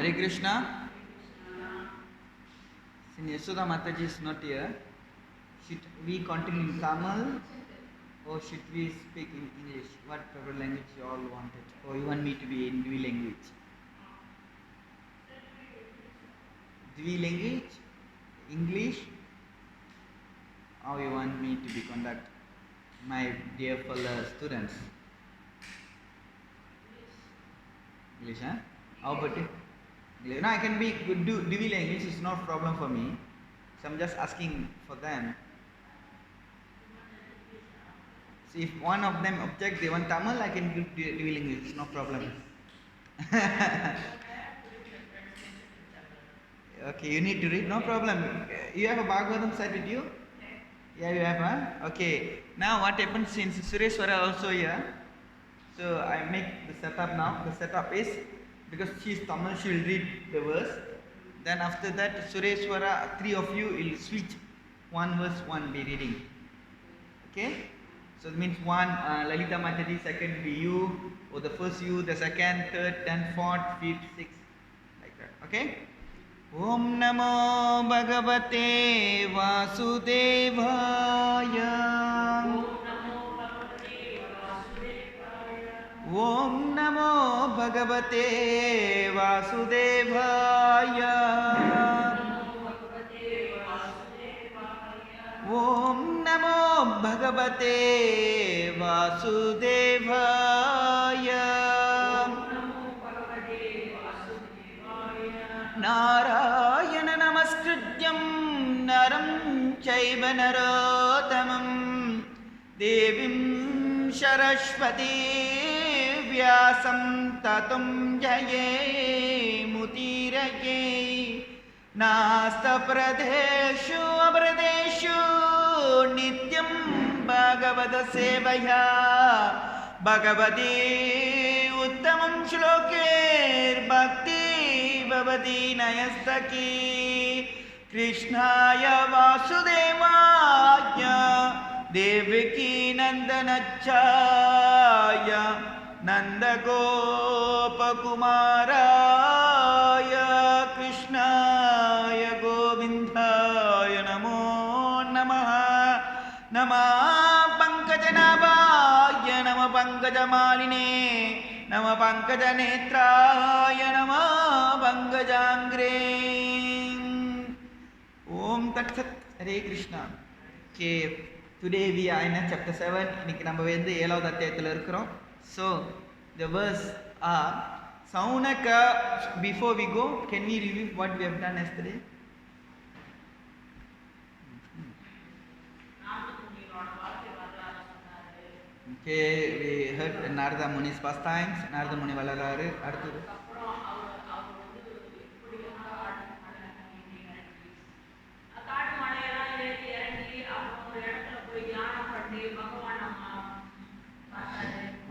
Hare Krishna. Since Yashoda Mataji is not here, should we continue in Tamil or should we speak in English? Whatever language you all wanted, or you want me to be in Dvi language? Dvi language, English, or you want me to be conduct, my dear fellow students? English, huh? How about it? No, I can be do Dvi language. It's not a problem for me. So I'm just asking for them. So if one of them object, they want Tamil, I can do Dvi language. It's no problem. Okay, you need to read. No problem. You have a Bhagavatam side with you? Yeah, you have, huh? Okay. Now what happens since Sureshwara also here? So I make the setup now. The setup is, because she is Tamil, she will read the verse. Then after that, Sureshwara, three of you will switch. One verse, one be reading. Okay? So it means one, Lalita Mataji, second will be you, or the first you, the second, third, then fourth, fifth, sixth, like that. Okay? Om Namo Bhagavate Vasudevaya. Om Namo Bhagavate Vasudevaya. Om Namo Bhagavate Vasudevaya. Narayana Namaskrityam Naram Chaiva Narottamam Devim Saraswati Vyasam Tatum Jaye Mutiraye Nasta Pradeshu Abradeshu Nityam Bhagavata Sevaya Bhagavati Uttamam Shlokir Bhakti Bhavati Nayastaki Krishnaya Vasudevaya Devaki Nandanachaya Nandagopakumaraya Krishnaya Govindaya Namo Namaha Nama Pankajanabhaya Nama Pankajamaline Nama Pankajanetraya Nama Pankajangre. Om Tat Sat. Hare Krishna. Okay, today we are in chapter 7. இன்னைக்கு நம்ம வந்து 7வது அத்தியாயத்துல இருக்கிறோம். So the verse are Saunaka. Before we go, can we review what we have done yesterday? Okay, we heard Narada Muni's pastimes. Narada Muni Valararu. அடுத்தது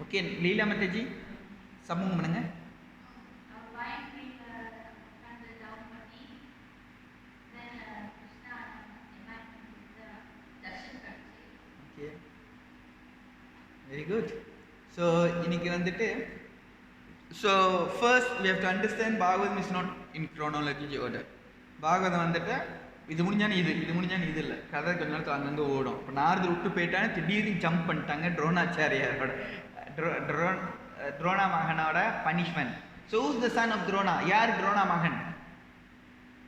okay, லீலா மத்தஜி சமூகம் பண்ணுங்க. Okay, very good. So இன்னைக்கு வந்துட்டு, so first we have to understand Bhagavatam is not in chronology order. Bhagavatam வந்துட்டு இது முடிஞ்சானு இது முடிஞ்சானு இது இல்லை, கதை கொஞ்ச நேரத்தில் அங்கங்கே ஓடும். இப்போ நாரதர் விட்டு போயிட்டாங்க, திடீர்னு ஜம்ப் பண்ணிட்டாங்க துரோணாச்சாரியாரோட துரோணா மகனோட punishment. So who's the son of Drona? யார் துரோணா மகன்?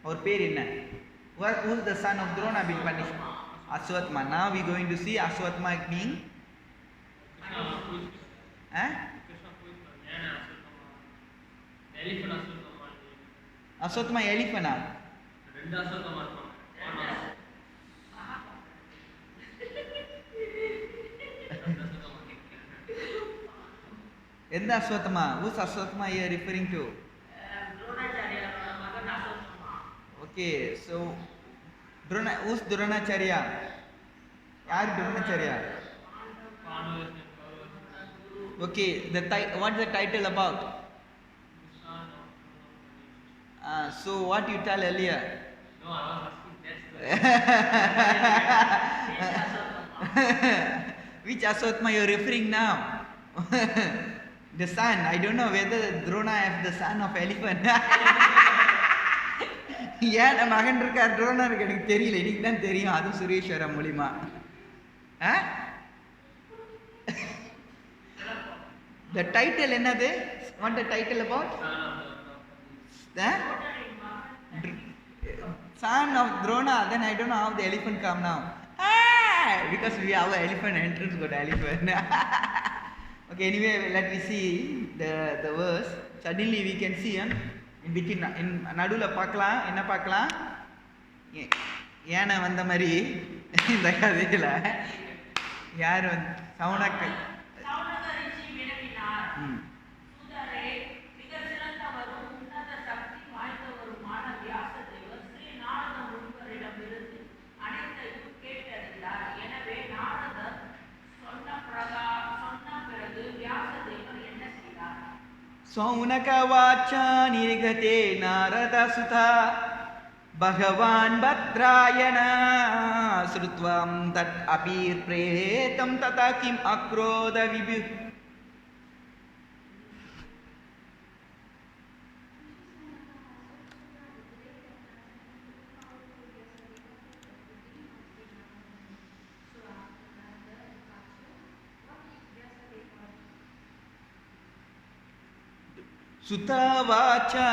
அவர் பேர் என்ன? who's the son of Drona being punished? Ashwatthama. Now we going to see Ashwatthama being Ashwatthama elephant. எந்த அஸ்வத்மா? who's Ashwatthama you are referring to? Okay, so who's Dronacharya? யார் Dronacharya? Okay, what's the title about? So what you tell earlier? No, I was asking Which Ashwatthama you are referring now? The son, I don't know whether Drona is the son of elephant. ஏன் மகன் இருக்கார் ட்ரோனா இருக்கு எனக்கு தெரியல, இன்னைக்கு தான் தெரியும், அதுவும் சுரேஸ்வரம் மூலியமா. The title என்னது? What the title about? The son of Drona. Then I don't know how the elephant come now. Because we have an elephant entrance got elephant. Okay, anyway, let me see the verse. Suddenly we can see in between, in நடுவுல பார்க்கலாம், என்ன பார்க்கலாம், ஏன வந்த மாதிரி இந்த கதையில யார் வந்து சவுனக்க सौनकवाचा निर्गते नारदसुता भगवान् भद्रायण श्रुत्वां तत् अपीर्प्रेतं तथा किम् अक्रोध विभुः. सुतवाचा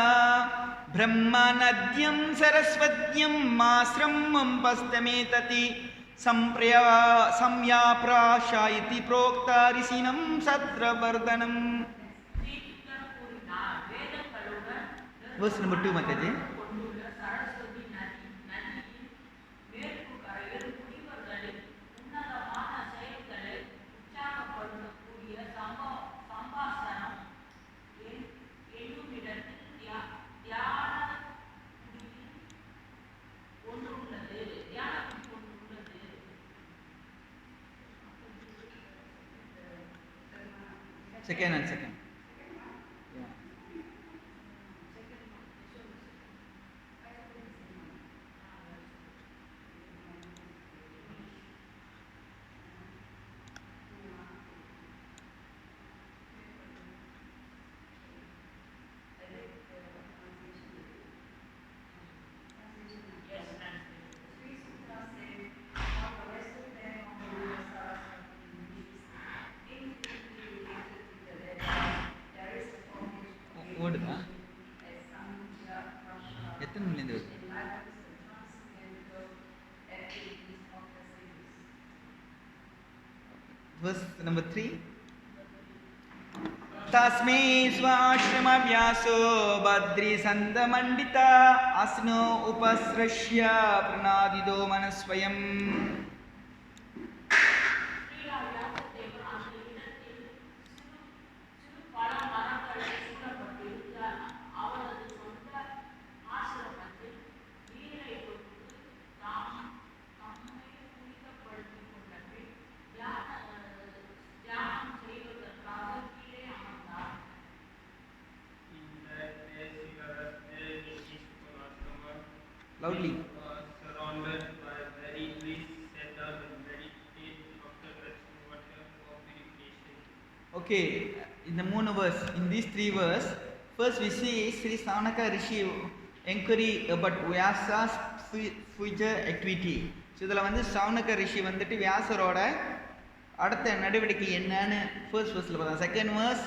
ब्रह्मनद्यं सरस्वत्यं माश्रमं पस्तमेतति संयाप्राशा इति प्रोक्ता ऋषिणं सत्रवर्धनम्. Verse number 2 Mataji. Second and second. ஓடுதா? எத்தனை மணிலேருந்து வருது? Verse number 3. तस्मै स्वाश्रमव्यासो Badri सन्दमण्डिता अस्नो उपसृष्य प्रणादिदो मनस्वयम्. Loudly. Surrounded by very trees, set up and meditate after touching water for purification. Okay, in the moon verse, in these 3 verses, first we see Sri Saunaka Rishi inquiry about Vyasa's future activity. So இதில் வந்து சவுனக ரிஷி வந்துட்டு வியாசரோட அடுத்த நடவடிக்கை என்னன்னு first verseல பார்த்தோம். Second verse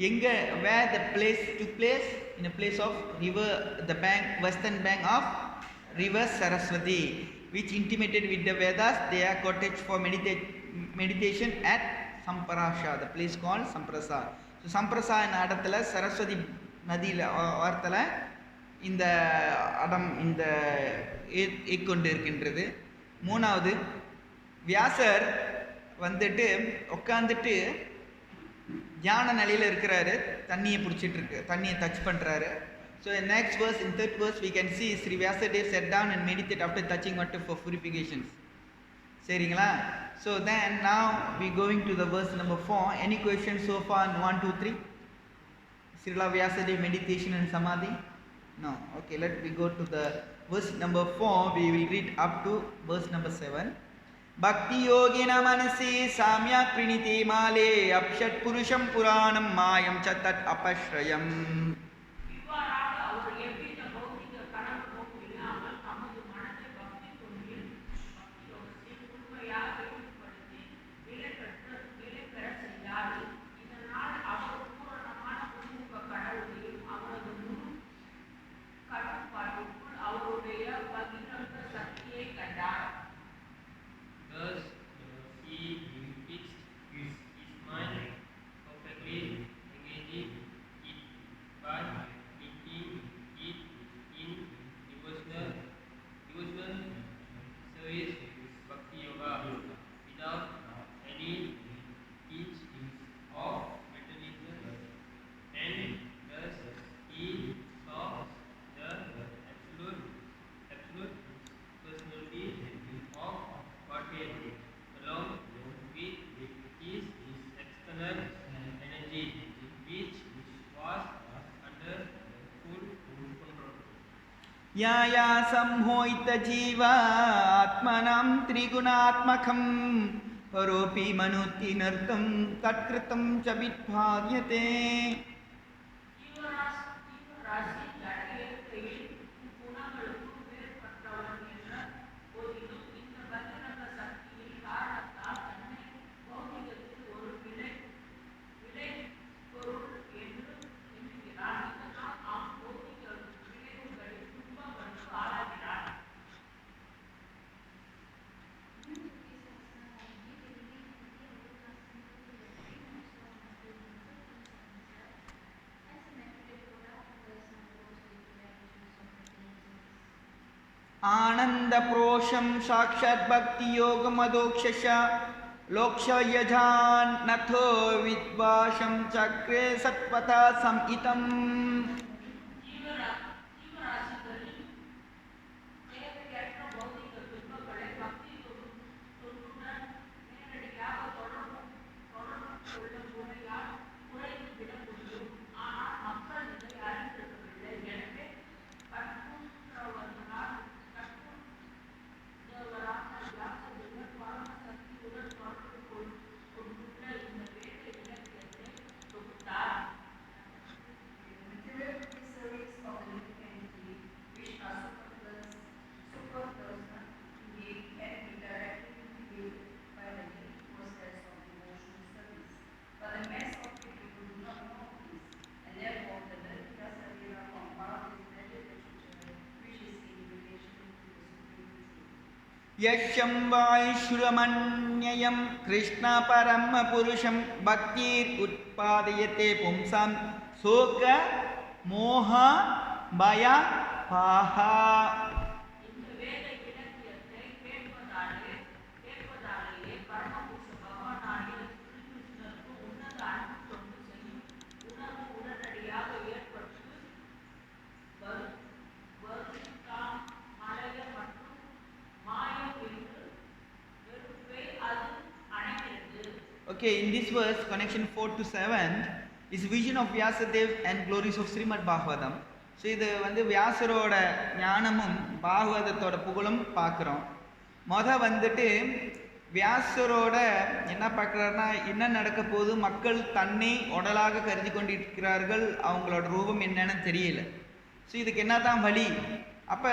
எங்கே where the place took place, in a place of river, the bank, western bank of river Saraswati, which intimated with the Vedas their cottage for meditation at Samparasha, the place called Samprasa. So Samprasa என்ற இடத்துல சரஸ்வதி நதியில் வார்த்தையில் இந்த இடம் இந்த கொண்டு இருக்கின்றது. மூணாவது வியாசர் வந்துட்டு உட்காந்துட்டு தியான நிலையில் இருக்கிறாரு, தண்ணியை பிடிச்சிட்டு இருக்கு, தண்ணியை டச் பண்ணுறாரு. So in next verse, in third verse, we can see Sri Vyasadeva sat down and meditate after touching water for purifications. சரிங்களா? So then now we going to the verse number 4. Any questions so far? 1, 2, 3. Srila Vyasadeva meditation and samadhi? No. Okay, let me go to the verse number 4. We will read up to verse number 7. Bhakti yogina manasi samya prinite male apshat purusham puranam mayam chatat apashrayam. Thus, he fixed his mind perfectly, engaging it by making it in devotional service, bhakti yoga, without any hitch of materialism, and thus he saw the absolute personality of Godhead along with his external energy, which was under full control. Yaya samhoita jiva atmanam trigunatmakam paropi manuti nartam tatkritam chabitbhagyate. आनंद प्रोषम साक्षात भक्ति योग मदोक्षश लोक्ष यजान नथो विद्वाशम चक्रे सत्पथा संहितम. यशं वायुश्रुमन्ययं कृष्ण परम पुरुषं भक्तिर् उत्पादयते पुंसां शोक मोह भय पाहा. Okay, in this verse, connection 4 to 7 is vision of Vyasadev and glories of Srimad Bhagavatam. So, இது வந்து வியாசரோட ஞானமும் பாகவதத்தோட புகழும் பார்க்குறோம். வந்துட்டு வியாசரோட என்ன பார்க்குறாருன்னா, என்ன நடக்க போகுது, மக்கள் தன்னை உடலாக கருதி கொண்டிருக்கிறார்கள், அவங்களோட ரூபம் என்னன்னு தெரியல. ஸோ இதுக்கு என்ன தான் வழி, அப்போ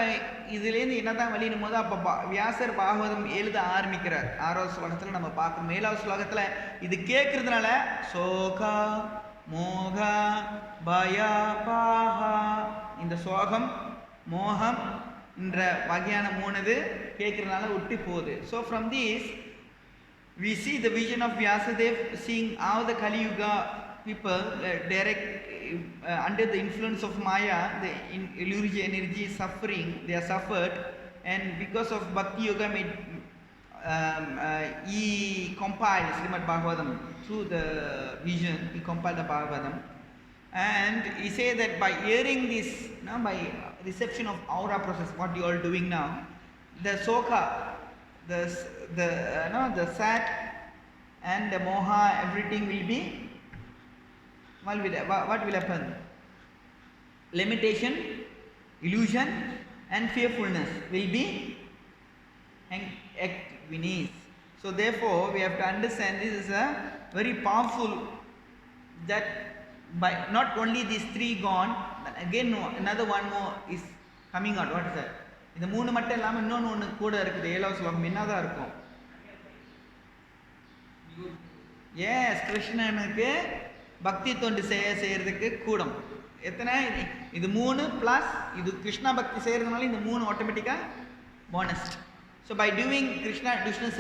இதுலேருந்து என்ன தான் வழினும் போது அப்போ வியாசர் பாகவதம் எழுத ஆரம்பிக்கிறார். 6வது ஸ்லோகத்தில் நம்ம பார்க்கணும். 7வது ஸ்லோகத்தில் இது கேட்கறதுனால சோகா மோகா பயா பாஹா, இந்த சோகம் மோகம் என்ற வகையான 3 கேட்கறதுனால விட்டு போகுது. So from this we see the vision of Vyasadev seeing how the Kali Yuga people under the influence of Maya, the illusory energy is suffering, they are suffered, and because of Bhakti Yoga he compiled Srimad Bhagavatam through the vision. He compiled the Bhagavatam, and he said that by hearing this, by reception of aura process, what you are doing now, the soka, the sat and the moha, everything will be, what will happen? Limitation, illusion and fearfulness will be extinguished. So therefore, we have to understand this is a very powerful, that by not only these three gone, but again no, another one more is coming out. What is that? இந்த மூணு மட்டும் இல்லாமல் இன்னொன்று ஒன்று கூட இருக்குது. ஏழாவது ஸ்லோகம் என்னதான் இருக்கும்? எஸ், கிருஷ்ணனுக்கு பக்தி தொண்டு செய்யறதுக்கு கூடம் எத்தனை? இது மூணு பிளஸ் இது கிருஷ்ணா பக்தி செய்யறதுனால இந்த மூணு ஆட்டோமேட்டிக்காக bonus. So by doing Krishna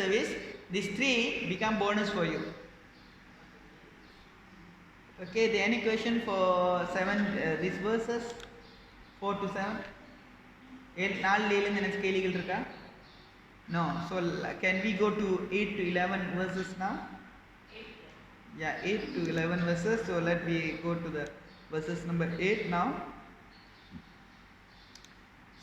service these three become bonus for you. Okay, the any question for 7 these verses 4 to 7? நாலு ஏழு எனக்கு கேள்விகள் இருக்கா? No. So can we go to 8 to 11 verses now? Yeah, 8 to 11 verses. So let me go to the verses number 8 now.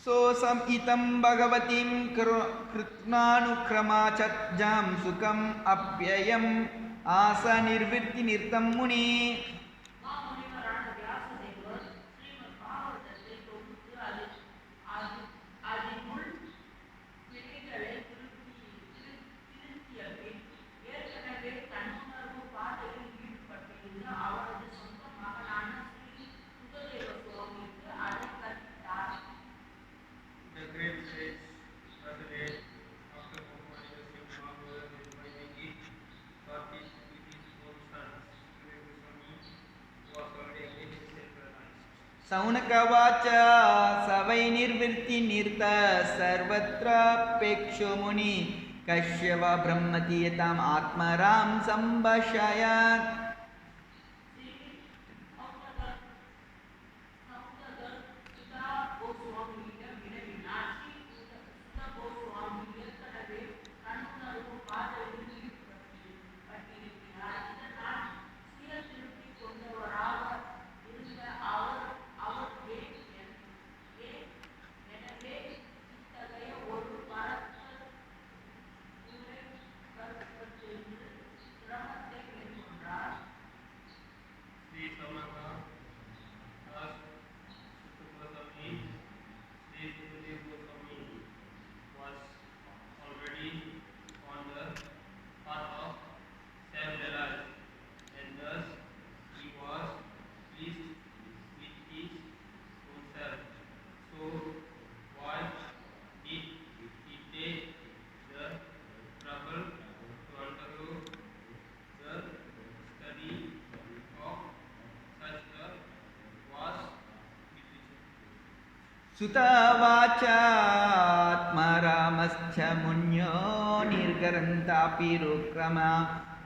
So samhitam bhagavatim krutnanukramachatyam sukam apyayam asa nirvitti nirtam muni. सौनकवाचा सवै निर्वृत्ति निर्ता सर्वत्र पेक्षो मुनि कश्यप ब्रह्मतीयताम् आत्मराम संभाषयात्. सुतवाचात्मरामश्च मुन्यो निर्गरन्तापि रुक्रमा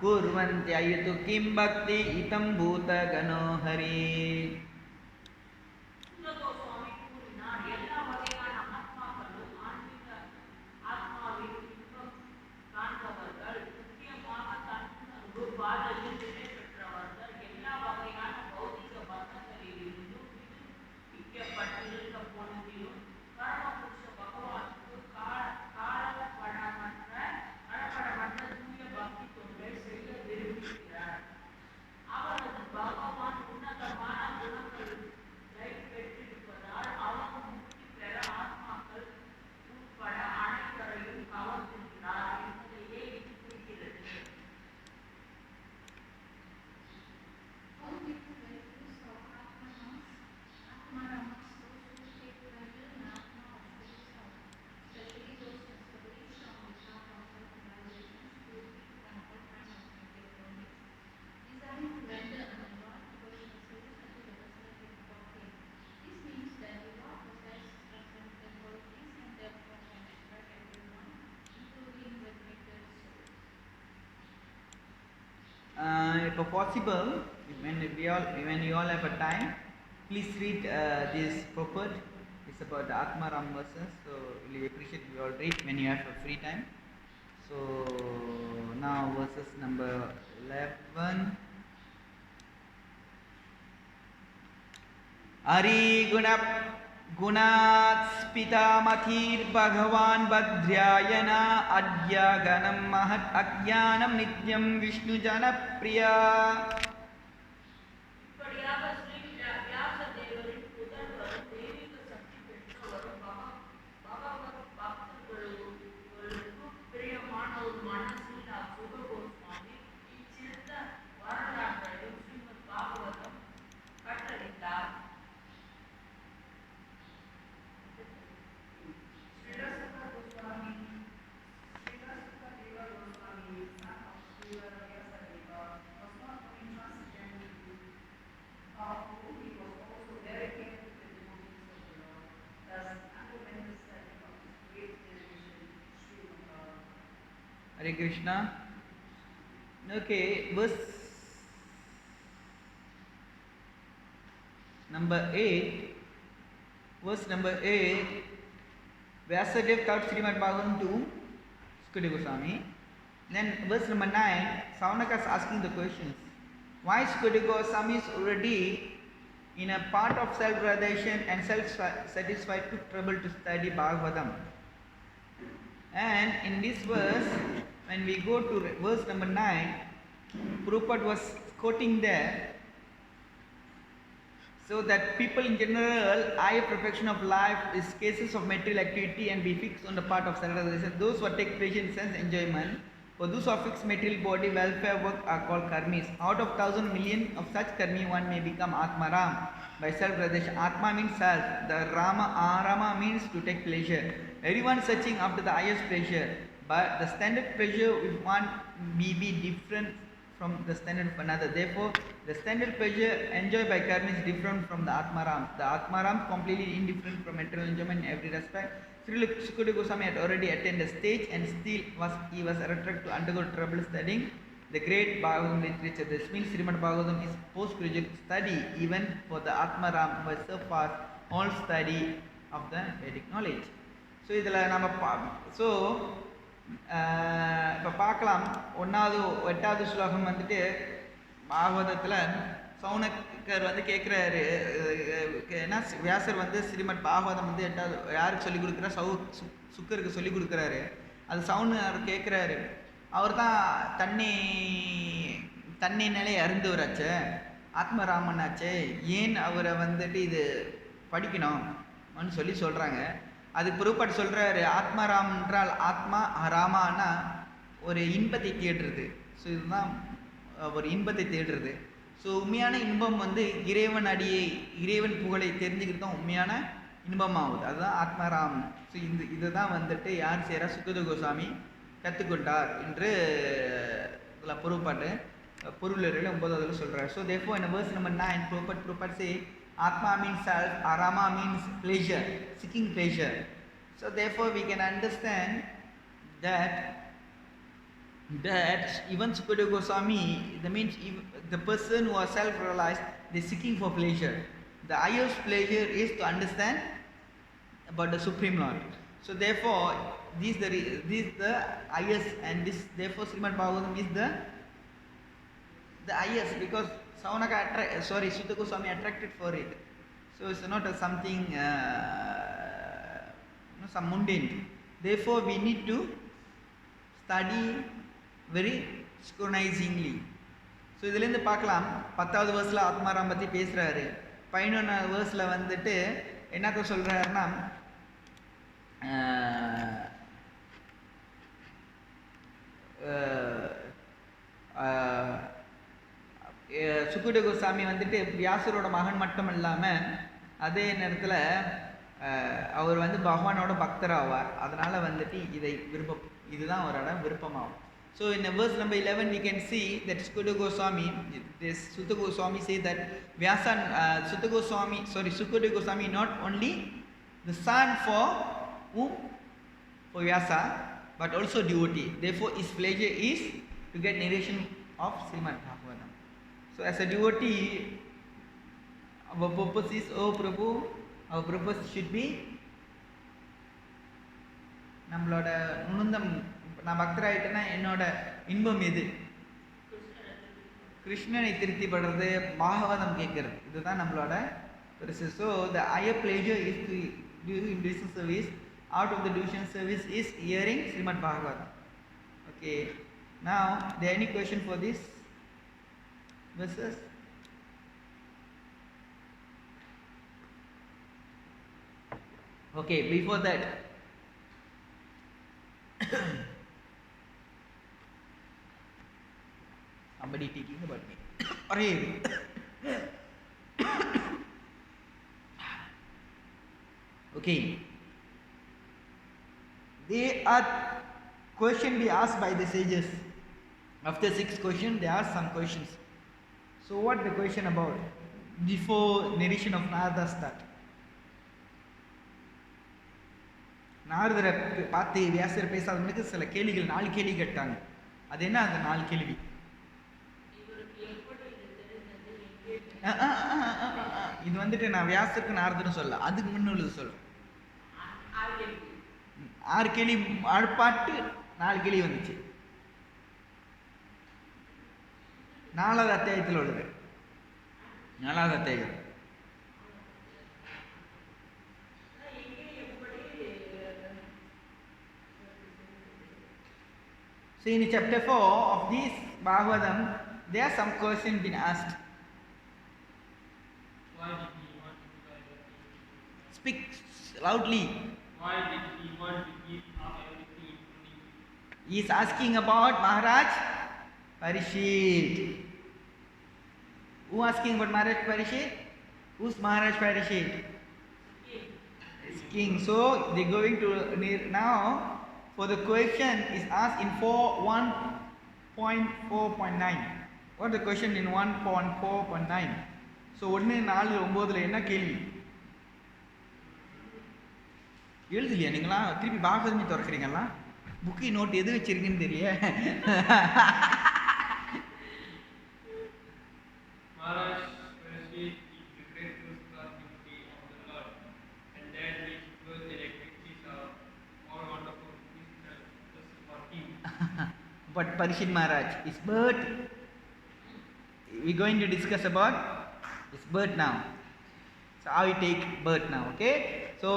कुर्वन्त्ययुतु किं भक्ति इतं भूतगणो Hari. If possible, when you all have a time, please read this purport. It's about the Atmaram verses, so really appreciate you all read when you have a free time. So now verses number 11. Ari गुणात्स्पितामथिर् भगवान् भद्रायण अद्य गणं महत् अज्ञानं नित्यं विष्णुजनप्रिया. Hare Krishna. Okay, verse number 8. Verse number 8. Vyasadeva taught Srimad Bhagavatam to Sukadeva Goswami. Then verse number 9, Saunaka is asking the questions. Why Sukadeva Goswami is already in a part of self-realization and self-satisfied took trouble to study Bhagavatam. And in this verse, when we go to verse number 9, Prabhupada was quoting there, so that people in general, higher perfection of life is cases of material activity and be fixed on the part of self-realization. Those who take pleasure in sense enjoyment, for those who are fixed material body welfare work are called karmis. Out of 1,000 million of such karmi, one may become Atmaram by self-realization. Atma means self. The Rama means to take pleasure. Everyone searching after the highest pleasure, but the standard pleasure with one may be different from the standard of another. Therefore, the standard pleasure enjoyed by karma is different from the Atmaram. The Atmaram completely indifferent from material enjoyment in every respect. Srila Sukadeva Goswami had already attained the stage and still he was attracted to undergo trouble studying the great Bhagavatam literature. This means Srimad Bhagavatam is postgraduate study even for the Atmaram who has surpassed all study of the Vedic knowledge. So, இப்போ பார்க்கலாம் எட்டாவது ஸ்லோகம் வந்துட்டு பாகவதத்தில் சௌனக்கர் வந்து கேட்குறாரு, ஏன்னா வியாசர் வந்து ஸ்ரீமத் பாகவதம் வந்து எட்டாவது யாருக்கு சொல்லிக் கொடுக்குறா, சுக்கருக்கு சொல்லிக் கொடுக்குறாரு. அது சௌனர் கேட்குறாரு, அவர் தான் தண்ணி நிலையை அருந்தவராச்சே, ஆத்மராமனாச்சே, ஏன் அவரை வந்துட்டு இது படிக்கணும்னு சொல்லி சொல்கிறாங்க. அதுக்கு புறப்பாடு சொல்கிறாரு, ஆத்மாராம் என்றால் ஆத்மா ராமானா ஒரு இன்பத்தை தேடுறது. ஸோ இதுதான் ஒரு இன்பத்தை தேடுறது. ஸோ உண்மையான இன்பம் வந்து இறைவன் புகழை தெரிஞ்சுக்கிறது தான் உண்மையான இன்பமாகுது. அதுதான் ஆத்மாராம். ஸோ இதுதான் வந்துட்டு யார் செய்கிறா, சுகதேவ கோஸ்வாமி கற்றுக்கொண்டார் என்று இதில் பொருளரில் 9வது சொல்கிறார். So therefore in verse number 9, Prabhupada say, Atma means self, Arama means pleasure, seeking pleasure. So therefore we can understand that even Sukadeva Goswami, that means the person who are self-realized, they are seeking for pleasure. The highest pleasure is to understand about the Supreme Lord. So therefore this the highest, and this therefore Srimad Bhagavatam is the highest, because Sukadeva Goswami attracted for it. So it's not something some mundane. Therefore we need to study very scrutinizingly. So இதுலேருந்து பார்க்கலாம், 10வது வேர்ஸில் ஆத்மாராம் பற்றி பேசுகிறாரு. 11வது வேர்ஸில் வந்துட்டு என்னத்த சொல்கிறாருன்னா, சுகதேவ கோஸ்வாமி வந்துட்டு வியாசரோட மகன் மட்டும் இல்லாமல் அதே நேரத்தில் அவர் வந்து பகவானோட பக்தராவார். அதனால் வந்துட்டு இதுதான் அவரோட விருப்பமாகும். So in verse number 11 we can see that Sukadeva Goswami say that Sukadeva Goswami not only the son for whom? For Vyasa, but also devotee. Therefore his pleasure is to get narration of Srimad Bhagavatam. So as a devotee, our purpose is, oh Prabhu, our purpose should be நம்மளோட நுணுந்தம். நான் பக்தராயிட்டேன்னா என்னோட இன்பம் எது? கிருஷ்ணனை திருப்திப்படுறது, பாகவதம் கேட்கறது, இதுதான் நம்மளோட பெருசு. So the higher pleasure is to do devotional service. Out of the devotional service is hearing Srimad Bhagavatam. Okay, now there any question for this verses? Okay, before that somebody thinking about me. Okay, they are question be asked by the sages. After 6 questions, they ask some questions. So what the question about? Before narration of Narada start. நாரதரை பார்த்து வியாசர் பேசாதவங்களுக்கு சில கேள்விகள் 4 கேள்வி கேட்டாங்க. அது என்ன அந்த 4 கேள்வி? இது வந்துட்டு நான் வியாசருக்கு நாரதரும் சொல்ல, அதுக்கு முன்னுள்ளது சொல்ல. 6 கேள்வி பாட்டு 4 கேள்வி வந்துச்சு. 4வது அத்தியாயத்தில் உள்ளது. 4வது அத்தியாயம். So in chapter 4 of this Bhagavatam, there are some questions been asked. Why did he want to give everything? Speak loudly. Why did he want to give up everything to me? He is asking about Maharaj Parishit. Who asking about Maharaj Parishit? Who's Maharaj Parishit? It's king. So they going to now. For the question is asked in 1.4.9. What the question in 1.4.9? So 1:4 என்ன கேள்வி? எழுதலையா நீங்களா? திருப்பி பாகவதமே திறக்கிறீங்களா? புக்கி note எது வச்சிருக்கீங்கன்னு தெரியல. Maharaj Parishit is the great prosperity of the Lord, and that which birth and activities are all wonderful. But Parishit Maharaj, his birth, we going to discuss about his birth now. So how we take birth now, okay? So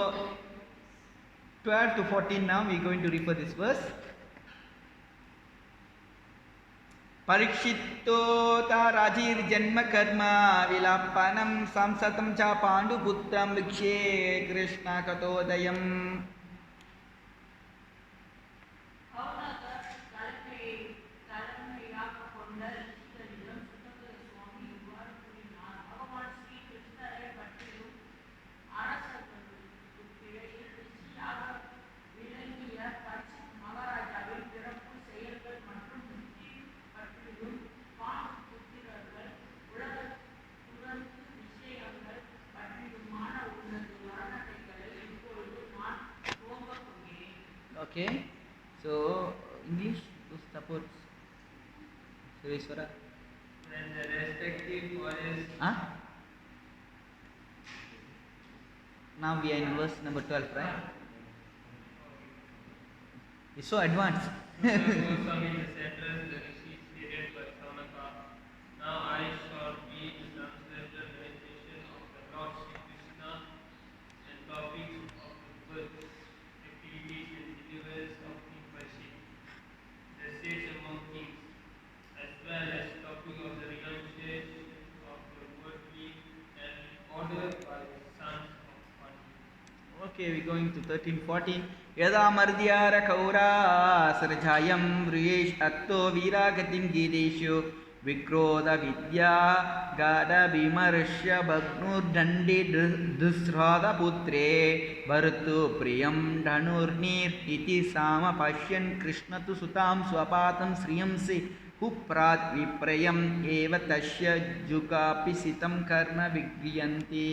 12 to 14 now we going to refer this verse. Parikshitto ta rajir janma karma vilapanam samsatam cha pandu putram vikshe Krishna katodayam. Okay, so English to support Sureshwara. And the respective forest. Now we are in verse number 12, right? It's so advanced. Goswami the settlers, the rishis stated by Sanaka. Now I shall be the translator meditation of the Lord Sri Krishna and topics of the birth, activities and deliverance of King Parishit, the sage among kings, as well as topic of the renunciation of the worldly and order by the sons of Pandi. Okay, we going to 13-14. Yada mardhyara kaura sarjayam vryesh atto viragatim gideshu vikroda vidya gada bimarshya bhagnur dandi dusrada putre bhartu priyam dhanurnir iti sama pashyan krishna tu sutam swapatam sriyamsi huprat viprayam eva tasya jugapi sitam karna vigriyanti.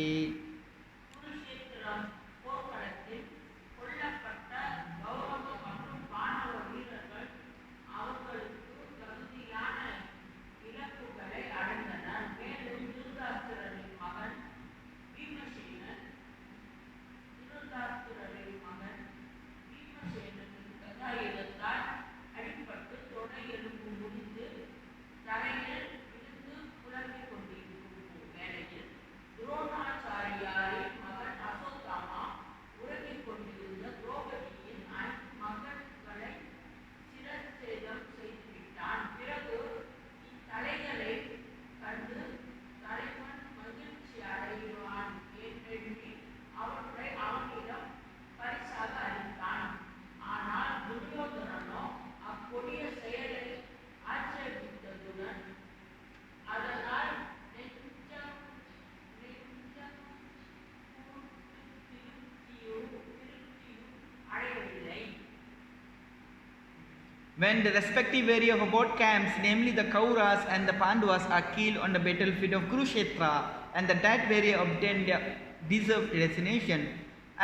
When the respective area of both camps, namely the Kauras and the Pandavas, are killed on the battlefield of Kurukshetra, and the that area obtained their deserved destination,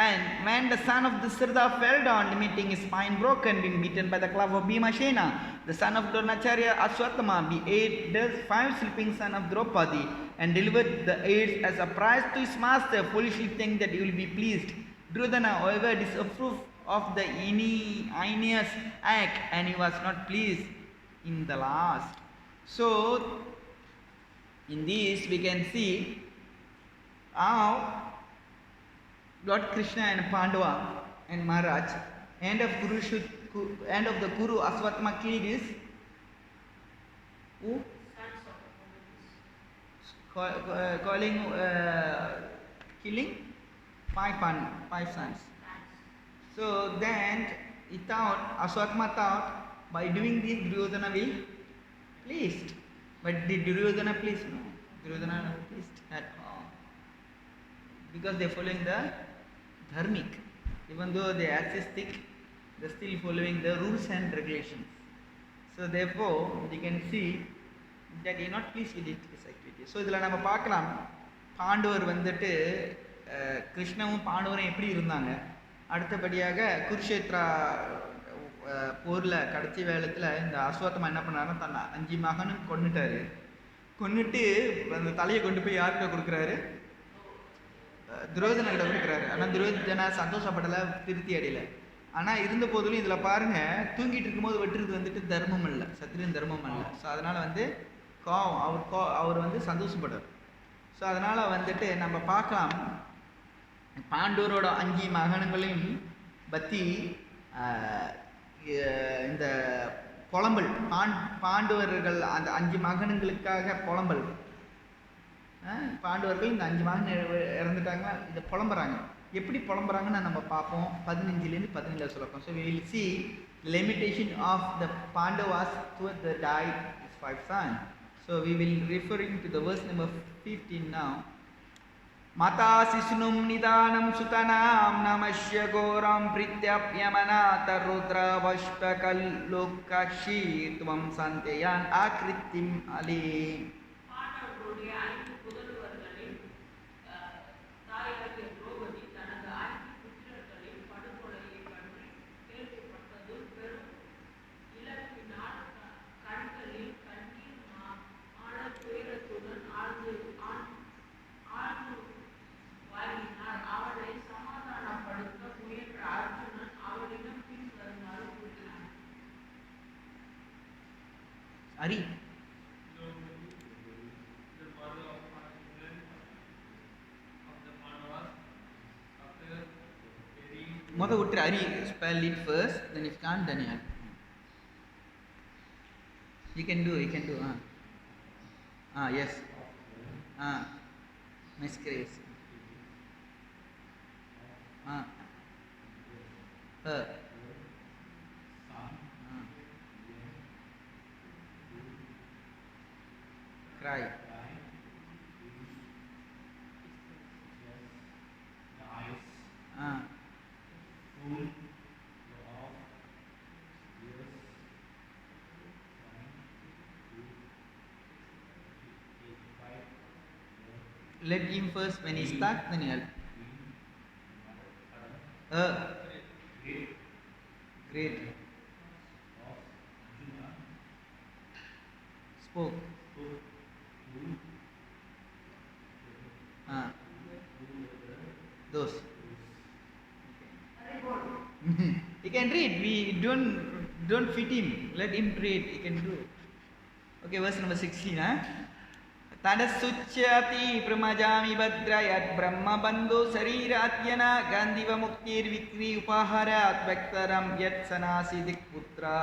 And when the son of Dusarda fell down, admitting his spine broken, being beaten by the club of Bhimashena, the son of Dronacharya Aswatthama ate the 5 sleeping son of Draupadi and delivered the aids as a prize to his master, foolishly thinking that he will be pleased. Duryodhana, however, disapproved of the Aeneas act, and he was not pleased in the last. So, in this we can see how Lord Krishna and Pandava and Maharaj, end of the Kuru Aswatthama killed his who? Calling killing 5 sons. So then he thought, Aswatthama thought, by doing this Duryodhana will pleased. But did Duryodhana please? No. Duryodhana not pleased at all. Because they are following the dharmic. Even though they are artistic, they are still following the rules and regulations. So therefore, you can see that he not pleased with this activity. So இதில் நம்ம பார்க்கலாம் பாண்டவர் வந்துட்டு கிருஷ்ணவும் பாண்டவரும் எப்படி இருந்தாங்க. அடுத்தபடியாக குருஷேத்ரா போரில் கடைசி வேளத்தில் இந்த அஸ்வத்தமா என்ன பண்ணாருன்னா தன்னை 5 மகனும் கொன்னுட்டாரு. கொன்னுட்டு அந்த தலையை கொண்டு போய் யார்கிட்ட கொடுக்குறாரு? துரோதன கிட்ட கொடுக்குறாரு. ஆனால் துரோதனா சந்தோஷப்படலை, திருப்தி அடையலை. ஆனால் இருந்த போதிலும் இதில் பாருங்கள், தூங்கிட்டு இருக்கும்போது வெட்டுறது வந்துட்டு தர்மம் அல்ல, சத்திரியன் தர்மம் அல்ல. ஸோ அதனால் வந்து அவர் வந்து சந்தோஷப்படுறார். ஸோ அதனால் வந்துட்டு நம்ம பார்க்கலாம் பாண்டவரோட 5 மகன்களையும் பற்றி இந்த புலம்பல், பாண்டவர்கள் அந்த 5 மகன்களுக்காக புலம்பல், பாண்டவர்கள் இந்த 5 மகன் இறந்துட்டாங்க, இதை புலம்புறாங்க. எப்படி புலம்புறாங்கன்னு நம்ம பார்ப்போம். 15லேருந்து 17 சொல்லப்போம். So we will see the limitation of the Pandavas towards the died his 5 sons. So we will referring to the verse number 15 now. Mata sisnum nidanam sutanam namashya goram prityapyamanata rudra vashtakal lokashi tvam santeyan akritim alim. Ari. Mother would Ari spell it first, then if can't, then yeah. You can do. Yes. Miss Grace. Her. Cry. Let him first, when he starts, then help. Great. Spoke. Those. He can read. We don't fit him. Let him read. He can do. Okay, verse number 16. Tadasuchyati pramajami badrayat brahma bandhu sariratyana gandhiva muktir vikri upaharat vektaram yat sanasi dikputra.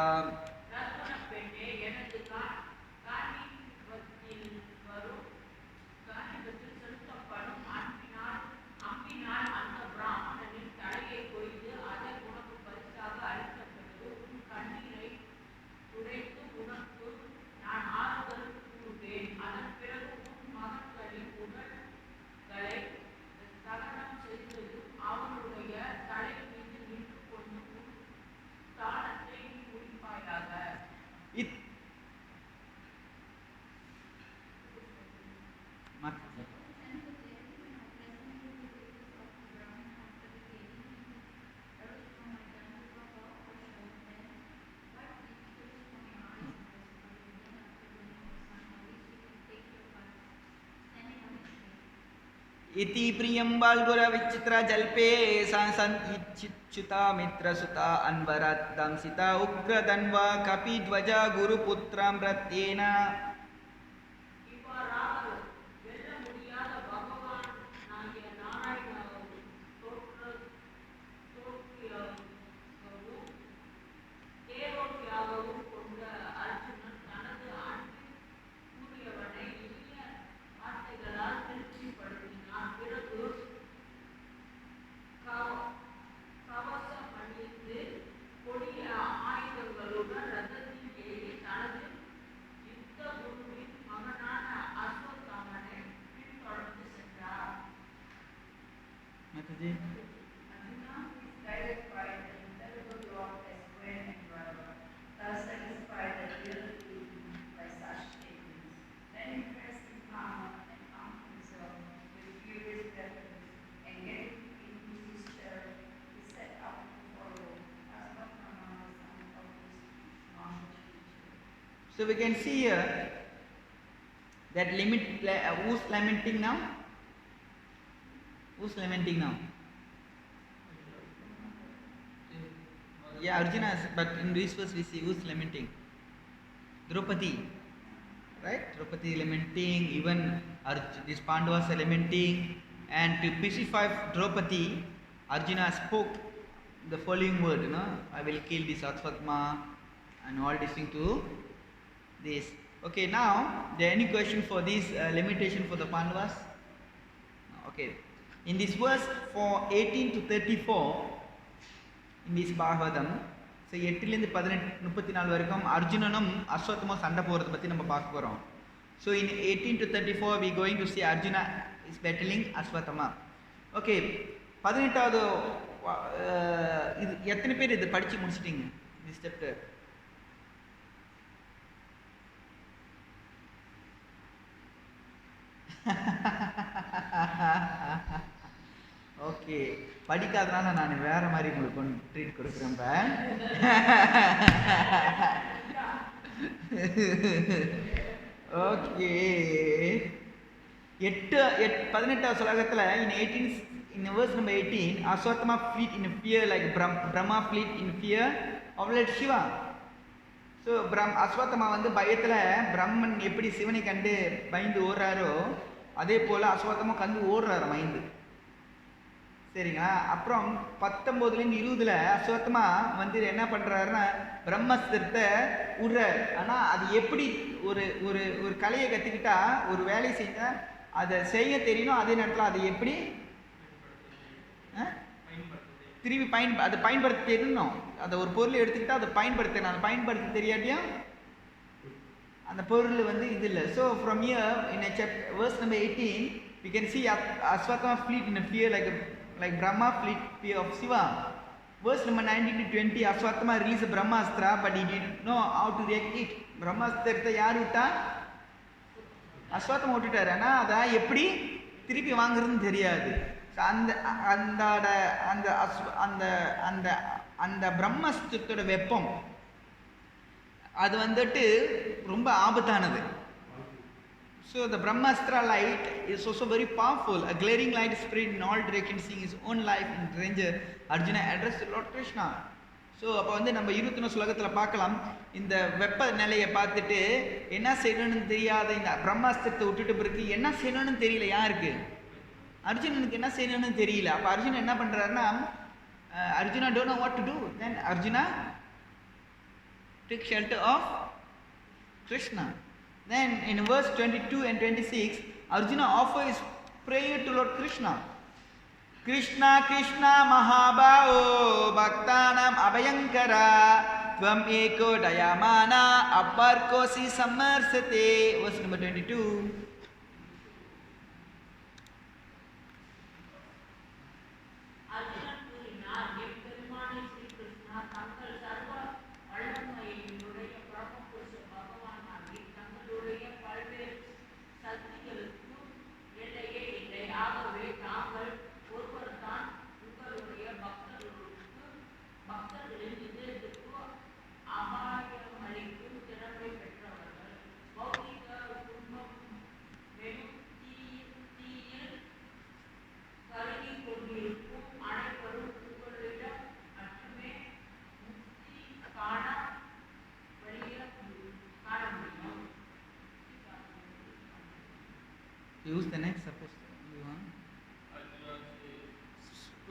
इति प्रियं बाल्गुर विचित्र जल्पे संचिता मित्र सुता अन्वरत दंसिता उग्र धन्वा कपि ध्वजा गुरुपुत्रं रत्येन Mataji. So we can see here that who's lamenting now? Who's lamenting now? Yeah, Arjuna, but in this verse we see who's lamenting? Draupadi, right? Draupadi lamenting, even these Pandavas are lamenting, and to pacify Draupadi, Arjuna spoke the following word, I will kill this Ashwatthama and all this thing to this. Okay, now, there any question for this limitation for the Pandavas? Okay, in this verse for 18 to 34, in this Bhagavatam, so 8 34 வரைக்கும் அர்ஜுனனும் அஸ்வத்தமும் சண்டை போறத பத்தி நம்ம பார்க்க போறோம். So in 18 to 34 we going to see Arjuna is battling Ashwatthama. Okay, 18வது இது எத்தனை பேர் இது படிச்சு முடிச்சிட்டீங்க this chapter? ஓகே, படிக்காதனால நான் வேற மாதிரி உங்களுக்கு ட்ரீட் கொடுக்குறேன். ஓகே, 18வது ஸ்லோகத்துல in verse number 18, Ashwatthama fleet in fear like Brahma fleet in fear of Lord Shiva. So அஸ்வத்தமா வந்து பயத்துல பிரம்மன் எப்படி சிவனை கண்டு பயந்து ஓடுறாரோ அதே போல அஸ்வத்தமா கண்டு ஓடுறாரு பயந்து. சரிங்களா? அப்புறம் 19 20 அஸ்வத்தமா வந்து என்ன பண்றாருன்னா பிரம்மஸ்திரத்தை விடுறாரு. ஆனா அது எப்படி ஒரு ஒரு ஒரு கலையை கத்துக்கிட்டா ஒரு வேலையை செஞ்சா அதை செய்ய தெரியணும், அதே நேரத்தில் அதை எப்படி திரும்பி அதை பயன்படுத்த தெரியணும். அந்த ஒரு பொருளை எடுத்துக்கிட்டா அதை பயன்படுத்தணும், அதை பயன்படுத்த தெரியாட்டியும் அந்த பொருள் வந்து இது இல்லை. So from here in verse number 18 we can see Ashwatthama fleet in a fear like Brahma fleet fear of Shiva. Verse number 19 to 20, Ashwatthama released Brahmastra but he didn't know how to react it. பிரம்மாஸ்திரத்தை யார் விட்டா? அஸ்வத்தமா விட்டுட்டாரு. ஆனால் அதை எப்படி திருப்பி வாங்குறதுன்னு தெரியாது. அந்த அந்த அந்த அந்த அந்த அந்த பிரம்மஸ்திரத்தோட வெப்பம் அது வந்துட்டு ரொம்ப ஆபத்தானது. So the Brahmastra light is also very powerful. A glaring light spread in all directions, seeing his own life in danger. Arjuna addressed Lord Krishna. So அப்போ வந்து நம்ம 21 ஸ்லோகத்தில் பார்க்கலாம், இந்த வெப்ப நிலையை பார்த்துட்டு என்ன செய்யணும்னு தெரியாத இந்த பிரம்மாஸ்திரத்தை விட்டுட்டு பிறகு என்ன செய்யணும்னு தெரியல யாருக்கு? அர்ஜுனனுக்கு என்ன செய்யணும்னு தெரியல. அப்போ அர்ஜுனன் என்ன பண்ணுறாருன்னா, Arjuna don't know what to do. Then Arjuna took shelter of Krishna. Then in verse 22 and 26, Arjuna offers his prayer to Lord Krishna. Krishna Krishna Mahabhavo Bhaktanam Abhayankara Tvam Eko Dayamana Aparkosi Samarsate. Verse number 22.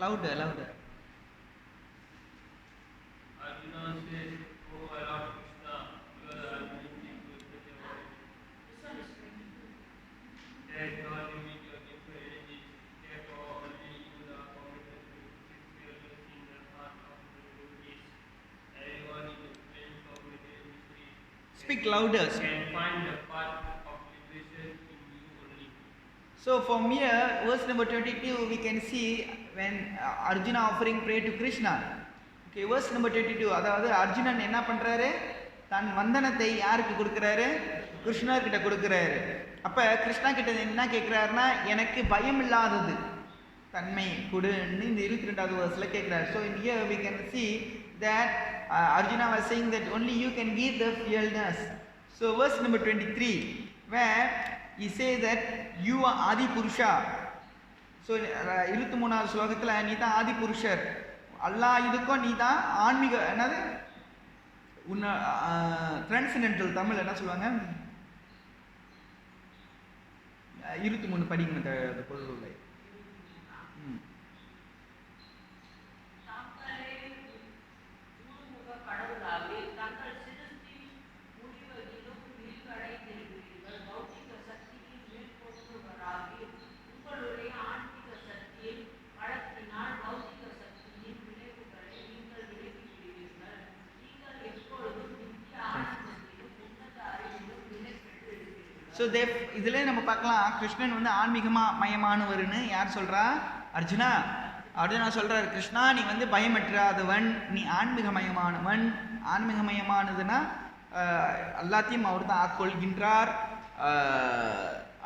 Louder, louder. Arjuna says, "Oh my Lord Krishna, you are the ultimate king to such a world. That God you meet your different energies. Therefore, only you are permitted to fix your destiny in the heart of the devotees. Everyone in the flames of material mystery Speak louder. can find the path of liberation in you only." So from here, verse number 22, we can see when Arjuna offering prayer to Krishna. Okay, verse number 22, அதாவது அர்ஜுனன் என்ன பண்றாரு, தன் வந்தனத்தை யாருக்கு கொடுக்கிறாரு, கிருஷ்ணர் கிட்ட கொடுக்கிறாரு. அப்ப கிருஷ்ணா கிட்ட என்ன கேட்கிறாருன்னா, எனக்கு பயம் இல்லாதது தன்மை கொடுன்னு இந்த 22வது verseல கேட்கிறாரு. So in here we can see that Arjuna was saying that only you can give the fearlessness. So verse number 23, where he says that you are Adi Purusha. So 23வது ஸ்லோகத்துல நீ தான் ஆதி புருஷர், அல்லாஹ் இதுக்கும் நீ தான் ஆன்மீக என்னது உன்ன டிரான்சென்டென்டல் தமிழ் என்ன சொல்லுவாங்க, 23 படிக்கணும் அந்த பொருள் உள்ள. ஸோ இதில் நம்ம பார்க்கலாம், கிருஷ்ணன் வந்து மயமானவர்னு யார் சொல்கிறா, அர்ஜுனா. அர்ஜுனா சொல்கிறார், கிருஷ்ணா நீ வந்து பயமற்றாதவன், நீ ஆன்மீகமயமானவன். ஆன்மீகமயமானதுன்னா எல்லாத்தையும் அவர் தான் ஆட்கொள்கின்றார்.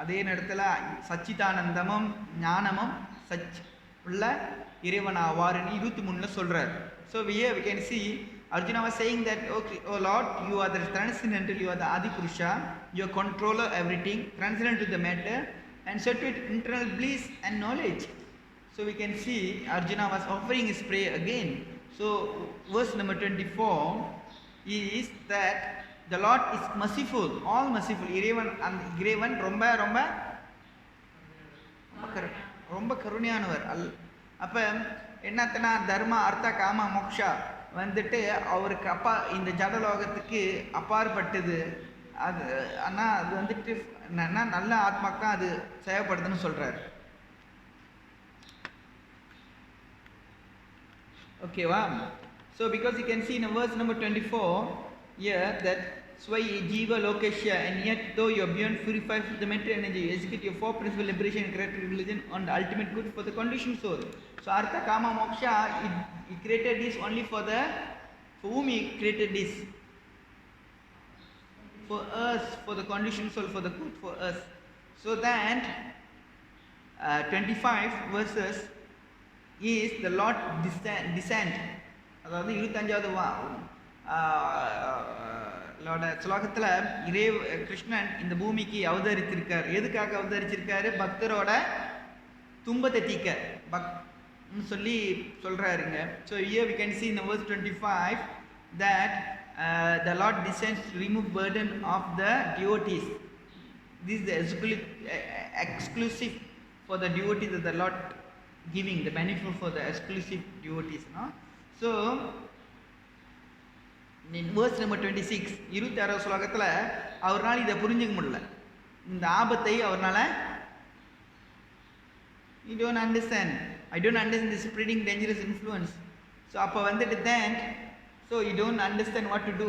அதே நேரத்தில் சச்சிதானந்தமும் ஞானமும் உள்ள இறைவனாவார்னு 23ல் சொல்கிறார். So we can see Arjuna was saying that, okay, oh Lord, you are the transcendental, you are the Adi Purusha, you are controller everything, transcendent to the matter, and set with internal bliss and knowledge. So we can see Arjuna was offering his prayer again. So verse number 24 is that the Lord is merciful, all merciful. இறைவன் ரொம்ப ரொம்ப ரொம்ப கருணையானவர். அப்போ என்னத்தனா தர்ம அர்த்த காம மோக்ஷா வந்துட்டு அவருக்கு இந்த ஜடலோகத்துக்கு அப்பாற்பட்டது. அது ஆனால் அது வந்துட்டு நல்ல ஆத்மாக்கா அது சேவைப்படுதுன்னு சொல்கிறார். ஓகேவா? So because you can see in verse number 24 here that Swai Jiva Lokeshya, and yet though you are beyond purified with the mental energy, you execute your four principal liberation and correct religion on the ultimate good for the conditioned soul. So Artha Kama Moksha, he created this only for whom he created this? For us, for the conditioned soul, for the good for us. So that 25 verses is the Lord descent. அதாவது 25வது ஸ்லோகத்தில் கிருஷ்ணன் இந்த பூமிக்கு அவதரித்திருக்கார். எதுக்காக அவதரிச்சிருக்காரு? பக்தரோட துன்பத்தை தீக்க சொல்லி சொல்றாருங்க. So here we can see in verse 25 that the Lord descends to remove burden of the devotees. This is the exclusive for the devotees that the Lord giving the benefit for the exclusive devotees. No? So in verse number 26 26வது ஸ்லோகத்தில் அவரால் இதை புரிஞ்சுக்க முடியல. இந்த ஆபத்தை அவரால் you don't understand, I don't understand this spreading dangerous influence. So அப்போ வந்துட்டு then so you don't understand what to do.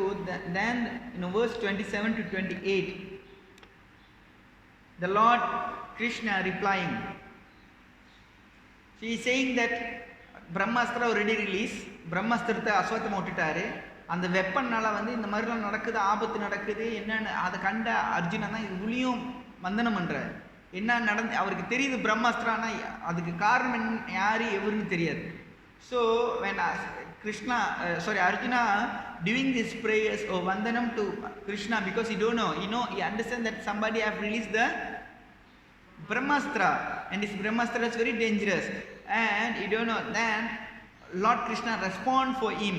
Then in verse 27 to 28 the Lord Krishna replying, he is saying that Brahmastra already release, பிரம்மாஸ்திரத்தை அஸ்வத்தமாக விட்டுட்டாரு. அந்த வெப்பன்னால வந்து இந்த மாதிரிலாம் நடக்குது, ஆபத்து நடக்குது என்னன்னு அதை கண்ட அர்ஜுனன் தான் இதுலேயும் வந்தனம் பண்ணுறாரு. என்ன நடந்து அவருக்கு தெரியுது பிரம்மாஸ்திரம், ஆனால் அதுக்கு காரணம் யார் எவருன்னு தெரியாது. So when Krishna Arjuna doing these prayers or vandanam to Krishna, because he don't know, he understand that somebody have released the brahmastra and this brahmastra is very dangerous and he don't know. Then Lord Krishna respond for him.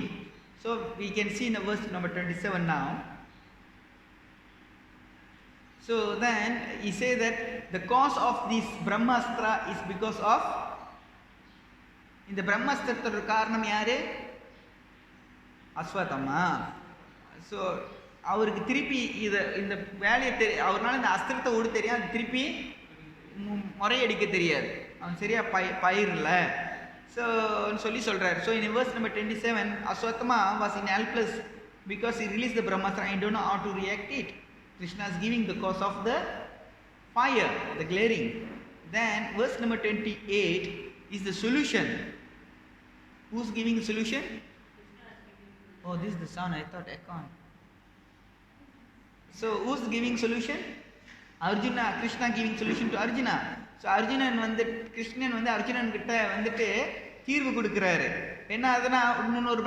So we can see in the verse number 27 now. So then he say that the cause of this brahmastra is because of இந்த பிரம்மாஸ்திரத்தோட காரணம் யாரு? அஸ்வத்தமா. So அவருக்கு திருப்பி இந்த வேலையை அவர்னால இந்த அஸ்திரத்தை ஓடு தெரியும், அது திருப்பி முறையடிக்க தெரியாது, அவன் சரியா பயிரில்ல. ஸோ சொல்லி சொல்றாரு. So in verse number 27, அஸ்வத்தமா was in helpless because he released the brahmastra and don't know how to react it. Krishna is giving the cause of the fire, the glaring. Then verse number 28 is the solution. Who's giving the solution? Oh, this is the sound. I thought Ekon. So who's giving solution? Arjuna. Krishna giving solution to Arjuna. So Arjunan வந்து கிருஷ்ணன் வந்து அர்ஜுனன் கிட்ட வந்துட்டு தீர்வு கொடுக்குறாரு. என்ன அதுனா, இன்னொரு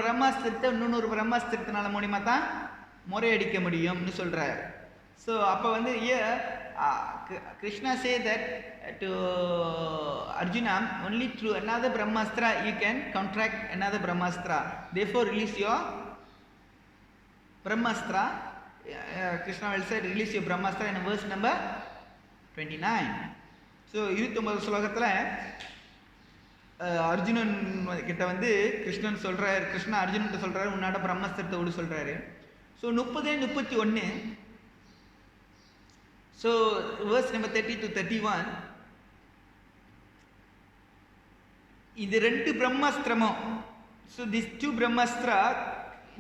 பிரம்மாஸ்திரத்தினால மூலியமா தான் முறையடிக்க முடியும்னு சொல்றாரு. ஸோ அப்போ வந்து Krishna say that to Arjuna, only through another brahmastra you can contract another brahmastra. Therefore release your brahmastra. Krishna will say release your brahmastra in verse number 29. So 29 ஸ்லோகத்தில் அர்ஜுனன் கிட்ட வந்து கிருஷ்ணா அர்ஜுனன் சொல்றாரு, உன்னாட பிரம்மஸ்திரத்தை விடு சொல்றாரு. So 30-31. So verse number 30 to 31, இது 2 பிரம்மாஸ்திரமும், so this 2 Brahmastra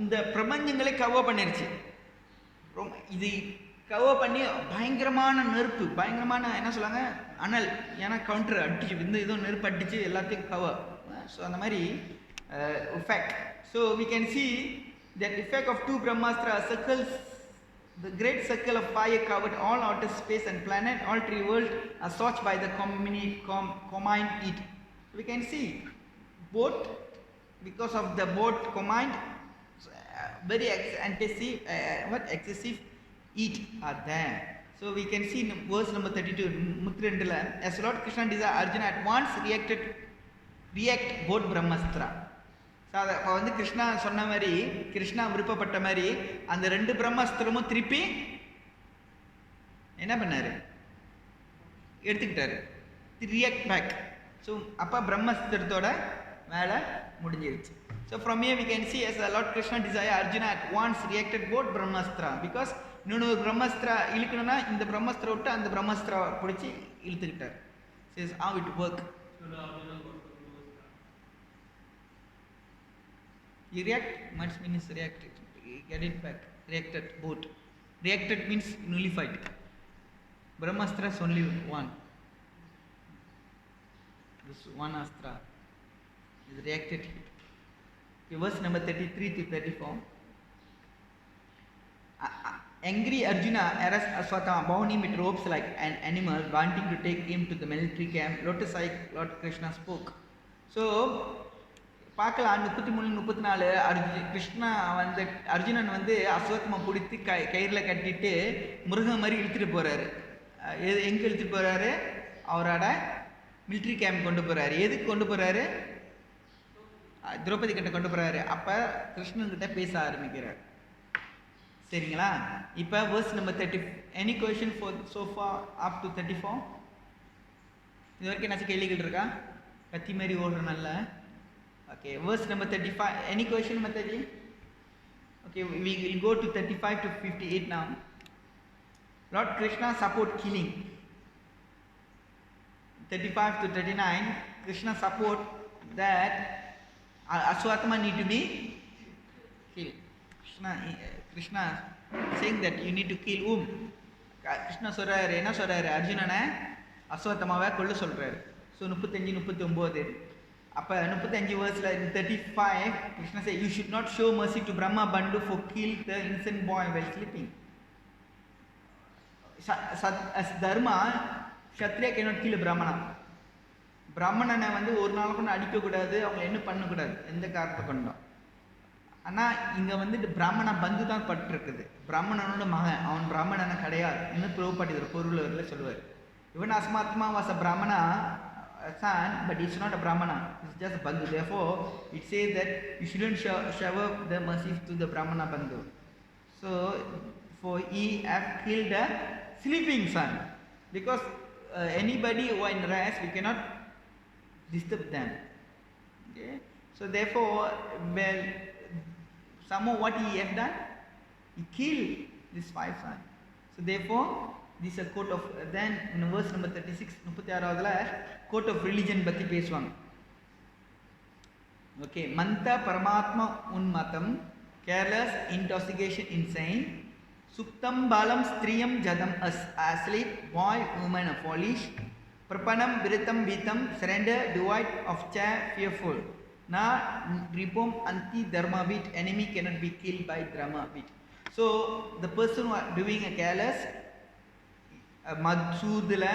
இந்த பிரபஞ்சங்களை cover பண்ணிருச்சு. இது கவர் பண்ணி பயங்கரமான நெருப்பு, பயங்கரமான என்ன சொல்லுவாங்க, அனல், ஏன்னா கவுண்டர் அடிச்சு இந்த இதுவும் நெருப்பு அடிச்சு எல்லாத்தையும் கவர். ஸோ அந்த மாதிரி effect. So we can see that effect of 2 brahmastra circles, the great circle of fire covered all outer space and planet, all 3 worlds are scorched by the combined heat. We can see both, because of the both combined, very excessive heat are there. So we can see in verse number 32, Mutrendala, as Lord Krishna desired, Arjuna at once react both brahmastra. So அதை அப்போ வந்து கிருஷ்ணா சொன்ன மாதிரி, கிருஷ்ணா விருப்பப்பட்ட மாதிரி அந்த 2 பிரம்மாஸ்திரமும் திருப்பி என்ன பண்ணார், எடுத்துக்கிட்டாரு, ரியாக்ட் பேக். ஸோ அப்போ பிரம்மஸ்திரத்தோட வேலை முடிஞ்சிருச்சு. So from here we can see as Lord Krishna desired, Arjuna at once reacted both brahmastra, because இன்னொரு பிரம்மஸ்திரா இழுக்கணும்னா இந்த பிரம்மஸ்திரம் விட்டு அந்த பிரம்மஸ்திரா பிடிச்சி இழுத்துக்கிட்டார். Says how it work. You react must means reacted. Get it back. Reacted both. Reacted means nullified. Brahmastra is only one. This one astra is reacted. Okay, verse number 33 to 34. Angry Arjuna harassed Aswatthama, bound him with ropes like an animal, wanting to take him to the military camp. Lotus-like Lord Krishna spoke. So பார்க்கலாம் 33-34 கிருஷ்ணா வந்து அர்ஜுனன் வந்து அஸ்வத்மா பிடித்து கயிறில் கட்டிட்டு மிருகம் மாதிரி இழுத்துட்டு போகிறாரு. எங்கே இழுத்துட்டு போகிறாரு? அவரோட மிலிட்ரி கேம்ப் கொண்டு போகிறாரு. எதுக்கு கொண்டு போகிறாரு? திரௌபதி கிட்ட கொண்டு போகிறாரு. அப்போ கிருஷ்ணன்கிட்ட பேச ஆரம்பிக்கிறார். சரிங்களா? இப்போ verse number 30. Any question for so far up to 34? இது வரைக்கும் என்னாச்சும் கேள்விகள் இருக்கா? கத்தி மாதிரி ஓடுறனால. Okay, verse number 35. Any question, Mataji? Okay, we will go to 35 to 58 now. Lord Krishna support killing. 35 to 39, Krishna support that Aswatthama need to be killed. Krishna saying that you need to kill whom? Krishna சொல்றாரு, என்ன சொல்றாரு? அர்ஜுனனை அஸ்வத்தமாவை கொல்ல சொல்றாரு. So 35-39. அப்போ 35 verse 35, Krishna say, you should not show mercy to Brahma Bandhu for kill the innocent boy while sleeping. As Dharma, Kshatriya cannot kill a Brahmana. பிராமணனை வந்து ஒரு நாள் கூட அடிக்கக்கூடாது, அவங்களை என்ன பண்ணக்கூடாது, எந்த காரணத்தை கொண்டோம். ஆனால் இங்கே வந்துட்டு பிராமண பந்து தான் பட்டிருக்குது. பிராமணனோட மகன், அவன் பிராமணனை கிடையாது. இன்னும் ப்ரூவ் பொருள் சொல்லுவார். இவன் அஸ்மாத்மா வாஸ் அ பிராமணா son, but it's not a brahmana, it's just a bandhu. Therefore it says that you shouldn't shower the mercy to the brahmana bandhu. So for he have killed a sleeping son, because anybody who are in rest, we cannot disturb them. Okay, so therefore, well, somehow what he have done, he killed these 5 sons. So therefore, this is a court of, then in verse number 36, 36 court of religion பத்தி பேசுவாங்க. Okay, manta paramatma unmatam, careless, intoxication, insane, suktam balam striyam jadam asleep, boy, woman, foolish, prapanam viritam vitam, surrender, devoid of chair, fearful. Na ripom anti dharma bit, enemy cannot be killed by dharma bit. So the person who are doing a careless, மத்சூதில்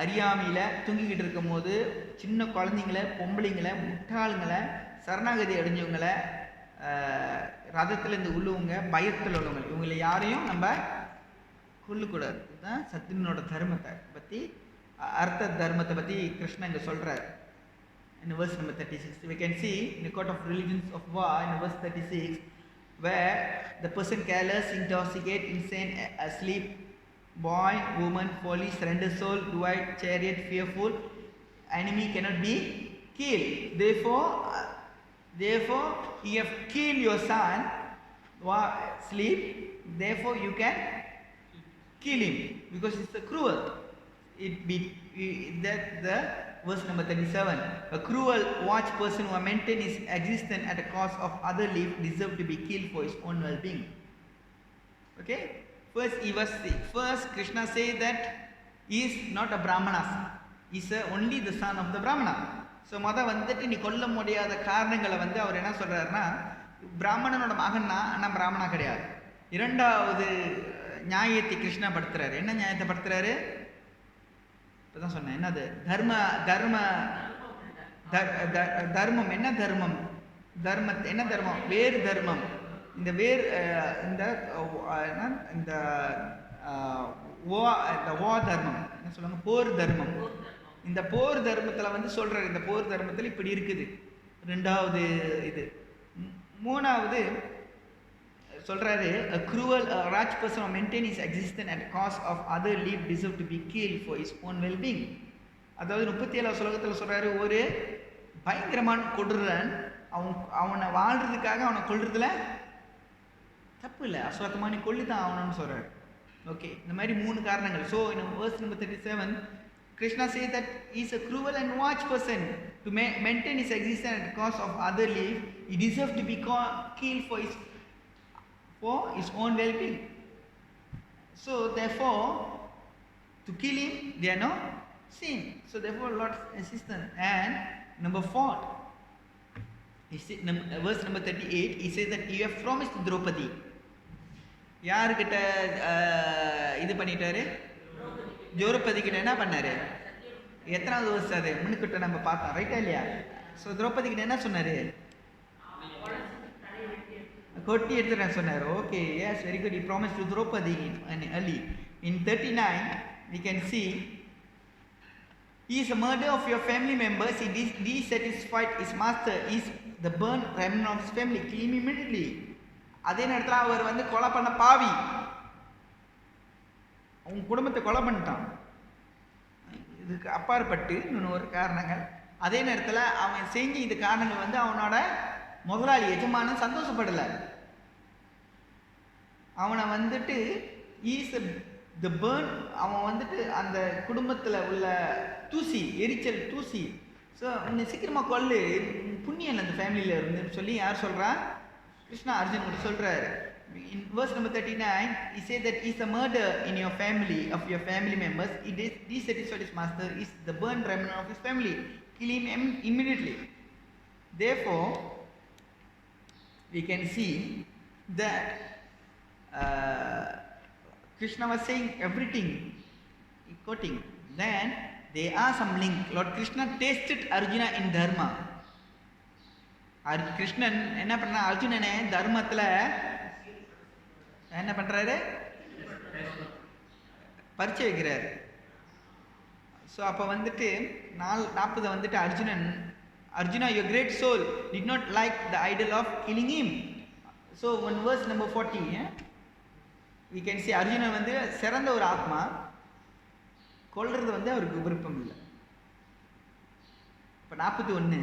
அறியாமையில் தூங்கிக்கிட்டு இருக்கும் போது சின்ன குழந்தைங்கள பொம்பளைங்களை முட்டாளுங்களை சரணாகதி அடைஞ்சவங்களை ரதத்துலேருந்து உள்ளவங்க பயத்தில் உள்ளவங்க இவங்களை யாரையும் நம்ம கொல்லக்கூடாது. இதுதான் சத்தியனோட தர்மத்தை பற்றி அர்த்த தர்மத்தை பற்றி கிருஷ்ணன் இங்கே சொல்கிறார். In verse number 36, we can see in the court of religions of war in verse 36, where the person careless, intoxicate, insane, asleep, boy, woman, foolish, surrender soul, devoid, chariot, fearful, enemy cannot be killed. Therefore, you have killed your son, sleep. Therefore, you can kill him because it's a cruel. That the verse number 37. A cruel watch person who maintains his existence at the cost of other life deserves to be killed for his own well-being. Okay. First Krishna says that he is not a Brahmana, he is only the son of the Brahmana. So மொத வந்துட்டு நீ கொல்ல முடியாத காரணங்களை வந்து அவர் என்ன சொல்றாருன்னா பிராமணனோட மகன்னா ஆனால் பிராமணா கிடையாது. இரண்டாவது நியாயத்தை கிருஷ்ணா படுத்துறாரு. என்ன நியாயத்தை படுத்துறாரு? இப்பதான் சொன்னேன். என்னது தர்மம் என்ன தர்மம்? என்ன தர்மம்? வேறு தர்மம். இந்த வேர் இந்த தர்மம் என்ன சொல்லுவாங்க? போர் தர்மம். இந்த போர் தர்மத்தில் வந்து சொல்றாரு, இந்த போர் தர்மத்தில் இப்படி இருக்குது. ரெண்டாவது இது. மூணாவது சொல்றாரு, a cruel rash person who maintain his existence at the cost of other life deserve to be killed for his own well-being. அதாவது 37 ஸ்லோகத்தில் சொல்றாரு, ஒரு பயங்கரமான கொடூரன் அவனை வாழ்றதுக்காக அவனை கொல்றதுல தப்பு இல்லை, அஸ்வத்தமா நீ கொல்லி தான் ஆகணும்னு சொல்றாரு. ஓகே, இந்த மாதிரி 3 காரணங்கள். So in verse number 37, Krishna says that he is a cruel and watch person to maintain his existence at the cost of other life. He deserves to be killed for his own well-being. So therefore, to kill him, they are no sin. So therefore, Lord's insistence. And number 4, verse number 38, he says that you have promised Draupadi. யாருக்கிட்ட இது பண்ணிட்டாரு? திரௌபதி கிட்ட என்ன பண்ணாரு? எத்தனாவது வருஷம் அது முன்னுக்கிட்ட நம்ம பார்த்தோம், ரைட்டா இல்லையா? ஸோ திரௌபதி கிட்ட என்ன சொன்னாரு? கொட்டி எடுத்துறேன் சொன்னார். Okay, yes, very good. He promised to Draupadi early. In 39, we can see he is a murder of your family members. He dissatisfied his master. He is the burnt remnant of his family. Kill him immediately. அதே நேரத்தில் அவர் வந்து கொலை பண்ண பாவி, அவங்க குடும்பத்தை கொலை பண்ணிட்டான். இதுக்கு அப்பாற்பட்டு இன்னொரு காரணங்கள். அதே நேரத்தில் அவன் செஞ்ச இந்த காரணங்கள் வந்து அவனோட முதலாளி எஜமானன் சந்தோஷப்படலை. அவனை வந்துட்டு அவன் வந்துட்டு அந்த குடும்பத்தில் உள்ள தூசி, எரிச்சல் தூசி. ஸோ உன்னை சீக்கிரமாக கொல்லு, புண்ணியம் இல்லை அந்த ஃபேமிலியில் இருந்துன்னு சொல்லி யார் சொல்கிறா? கிருஷ்ணா அர்ஜுன் கூட சொல்கிறாரு. In verse number 39, he said that he is a murder in your family, of your family members. He dissatisfied his master, is the burnt remnant of his family. Kill him immediately. Therefore, we can see that Krishna was saying everything, quoting. Then there are some link. Lord Krishna tested Arjuna in dharma. Krishnan என்ன பண்ண? அர்ஜுனனை தர்மத்தில் என்ன பண்றாரு? பரீட்சை வைக்கிறாரு. So அப்போ வந்துட்டு 40 வந்துட்டு Arjuna, your great soul did not like the idol of killing him. So in verse number 40, we can see Arjuna வந்து சிறந்த ஒரு ஆத்மா, கொல்றது வந்து அவருக்கு விருப்பம் இல்லை. இப்போ 41,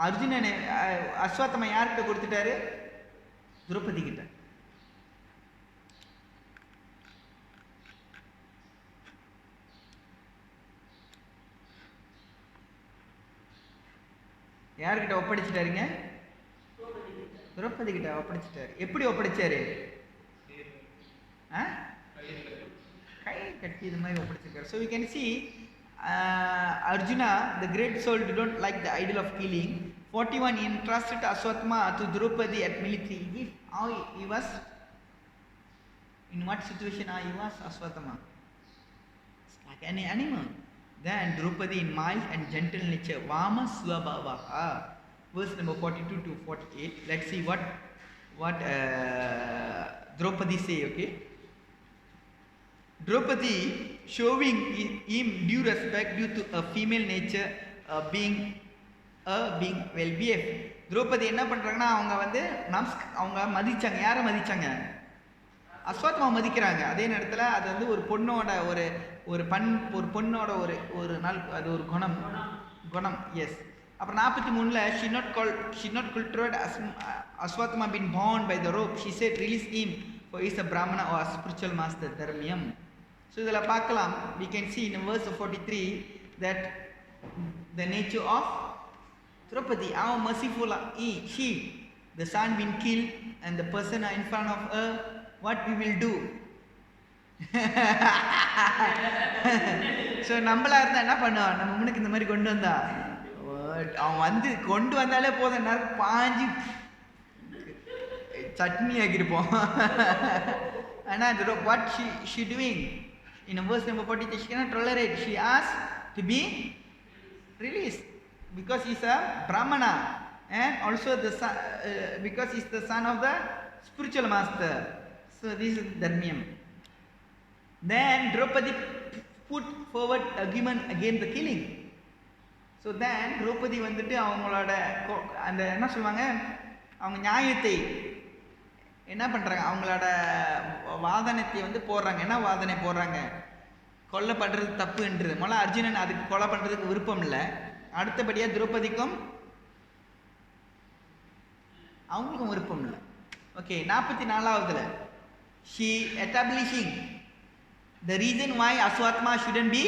அர்ஜுனனை அஸ்வத்தமா யார்கிட்ட கொடுத்துட்டாரு? திரௌபதி கிட்ட. யார்கிட்ட ஒப்படைச்சிட்டாருங்க? திரௌபதி கிட்ட ஒப்படைச்சிட்டாரு. எப்படி ஒப்படைச்சாரு? கை கட்டி இது மாதிரி ஒப்படைச்சிருக்காரு. So we can see Arjuna, the great soul, did not like the idol of killing. 41, he entrusted Aswathama to Draupadi at military. How he was? In what situation he was Aswathama? It's like any animal. Then Draupadi in mild and gentle nature, Vama Swabhavaha. Verse number 42 to 48. Let's see what Draupadi say, okay? Draupadi, showing him due respect due to a female nature, being well behaved. Draupadi என்ன பண்றாங்கன்னா அவங்க வந்து அவங்க மதிச்சாங்க. யாரை மதிச்சாங்க? அஸ்வத்மா மதிக்கிறாங்க. அதே நேரத்தில் அது வந்து ஒரு பொண்ணோட ஒரு பொண்ணோட ஒரு நாள் அது ஒரு குணம். எஸ். அப்புறம் 43 she not cultivated Aswathama been bound by the rope. She said release him for he is a Brahmana or a spiritual master. Dharmyam. So இதில் பார்க்கலாம், we can see in verse 43 that the nature of Draupadi, how merciful she, the son been killed and the person in front of her, what we will do? So நம்மளா இருந்தா என்ன பண்ணுவான்? நம்ம முன்னுக்கு இந்த மாதிரி கொண்டு வந்தா அவன் கொண்டு வந்தாலே போதும், நேரம் பாஞ்சு சட்னி ஆக்கிருப்போம். ஆனால் what she doing? In verse number 43, she cannot tolerate. She asked to be released because he's a Brahmana and also the son, because he's the son of the spiritual master. So this is Dharmyam. Then Draupadi put forward argument against the killing. So then Draupadi வந்துட்டு அவங்களோட அந்த என்ன சொல்லுவாங்க, அவங்க நியாயத்தை என்ன பண்ணுறாங்க, அவங்களோட வாதனத்தை வந்து போடுறாங்க. என்ன வாதனை போடுறாங்க? கொலை பண்ணுறது தப்புன்றது. முதல்ல அர்ஜுனன் அதுக்கு கொலை பண்ணுறதுக்கு விருப்பம் இல்லை. அடுத்தபடியாக திரௌபதிக்கும் அவங்களுக்கும் விருப்பம் இல்லை. ஓகே, 44வதுல she establishing the reason why Aswathama shouldn't be